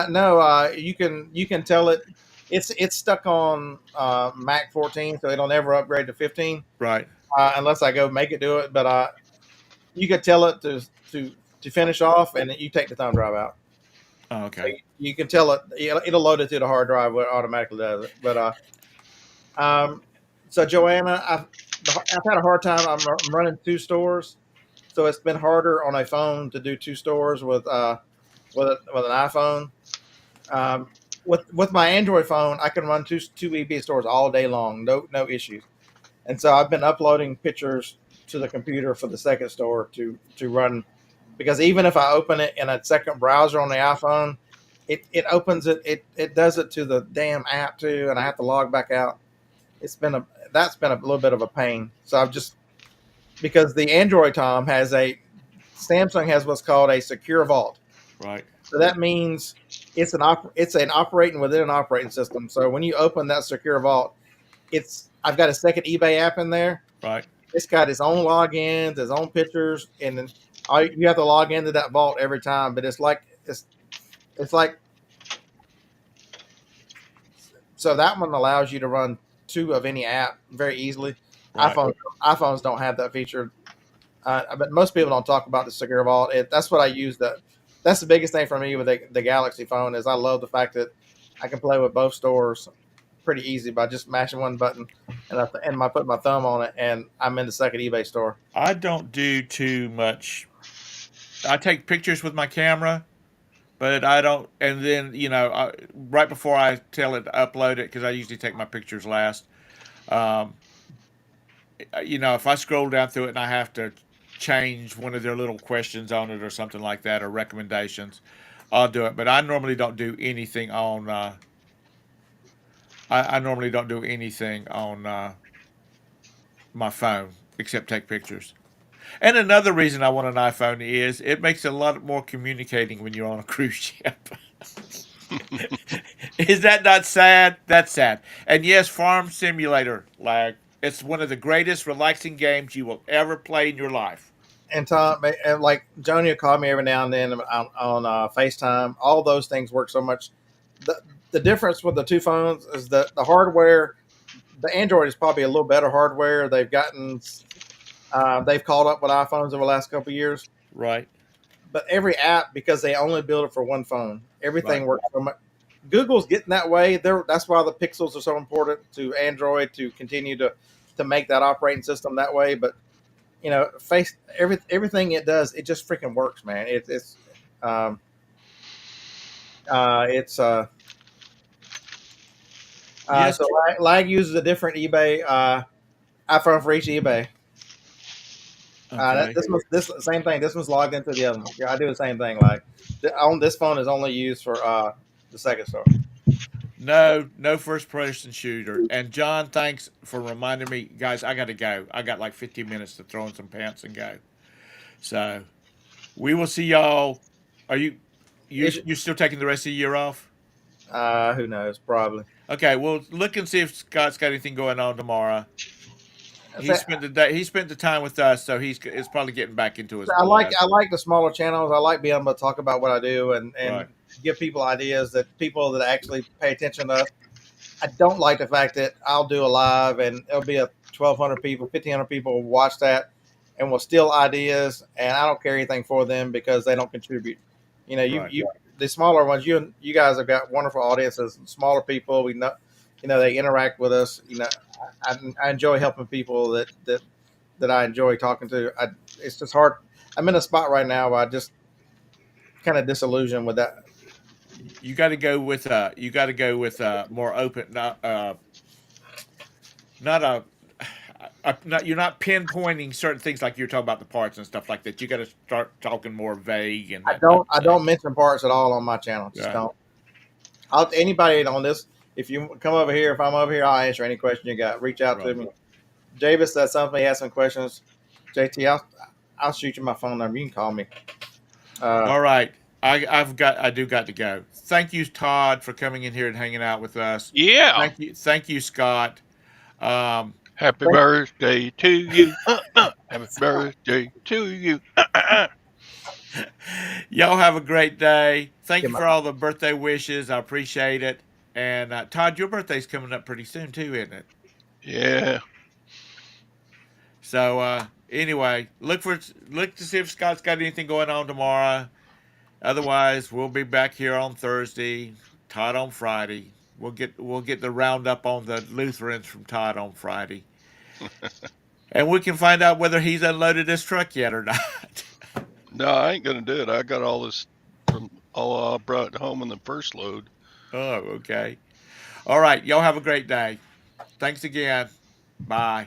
No, you can tell it's stuck on Mac 14, so it'll never upgrade to 15 Right. unless I go make it do it. But you could tell it to finish off, and then you take the thumb drive out. Oh, So okay. you can tell it'll load it to the hard drive where it automatically does it. But so Joanna, I've had a hard time. I'm running two stores, so it's been harder on a phone to do two stores with an iPhone. Um, with my Android phone, I can run two EB stores all day long, no issues. And so I've been uploading pictures to the computer for the second store to run, because even if I open it in a second browser on the iPhone, it opens it does it to the damn app too, and I have to log back out. That's been a little bit of a pain. So I've just because the Android Tom has Samsung has what's called a secure vault. Right. So that means it's an operating within an operating system. So when you open that secure vault, I've got a second eBay app in there. Right. It's got its own logins, its own pictures, and then you have to log into that vault every time. But it's like so that one allows you to run two of any app very easily. Right. iPhones don't have that feature, but most people don't talk about the secure vault. That's what I use. That's the biggest thing for me with the Galaxy phone is I love the fact that I can play with both stores pretty easy by just mashing one button and I put my thumb on it and I'm in the second eBay store. I don't do too much. I take pictures with my camera, but I don't. And then right before I tell it to upload it, because I usually take my pictures last. Um, if I scroll down through it and I have to change one of their little questions on it or something like that or recommendations, I'll do it. But I normally don't do anything on. I normally don't do anything on my phone except take pictures. And another reason I want an iPhone is it makes it a lot more communicating when you're on a cruise ship. Is that not sad? That's sad. And yes, Farm Simulator lag. It's one of the greatest relaxing games you will ever play in your life. And Tom, and like Joni will call me every now and then on FaceTime. All those things work so much. The difference with the two phones is that the hardware, the Android is probably a little better hardware. They've caught up with iPhones over the last couple of years. Right. But every app, because they only build it for one phone, everything Right. works so much. Google's getting that way. That's why the Pixels are so important to Android to continue to make that operating system that way. But everything it does, it just freaking works, man. Um, it's Yes. so lag uses a different eBay iPhone for each eBay. Okay. This same thing. This one's logged into the other one. Yeah, I do the same thing. Like on this phone is only used for the second store. No first person shooter. And John, thanks for reminding me, guys. I got to go. I got like 15 minutes to throw in some pants and go. So we will see y'all. Are you still taking the rest of the year off? Who knows? Probably. Okay, well, look and see if Scott's got anything going on tomorrow. So, He spent the day. He spent the time with us, so it's probably getting back into his I blood. like the smaller channels. I like being able to talk about what I do and Right. give people ideas that people that actually pay attention to us. I don't like the fact that I'll do a live and it'll be a 1,200 people, 1,500 people will watch that and will steal ideas, and I don't care anything for them because they don't contribute. Right. You the smaller ones, you guys have got wonderful audiences, smaller people. We know, they interact with us. I enjoy helping people that I enjoy talking to. It's just hard. I'm in a spot right now where I just kind of disillusioned with that. You got to go with more open, not not you're not pinpointing certain things like you're talking about the parts and stuff like that. You got to start talking more vague and that type of I thing. don't mention parts at all on my channel. Just Yeah. don't. Anybody on this, if you come over here, if I'm over here, I'll answer any question you got. Reach out to Right. me. Javis said something. Has some questions. JT, I'll shoot you my phone number. You can call me. All right. I do got to go. Thank you, Todd, for coming in here and hanging out with us. Yeah. Thank you, Scott. Um, Happy Thank- birthday to you. Happy birthday to you. y'all have a great day. Thank Yeah, you for all the birthday wishes. I appreciate it. And Todd, your birthday's coming up pretty soon too, isn't it? Yeah. So anyway, look to see if Scott's got anything going on tomorrow. Otherwise, we'll be back here on Thursday. Todd on Friday. We'll get the roundup on the Lutherans from Todd on Friday, and we can find out whether he's unloaded his truck yet or not. No, I ain't gonna do it. I got all this from all I brought home in the first load. Oh, okay. All right. Y'all have a great day. Thanks again. Bye.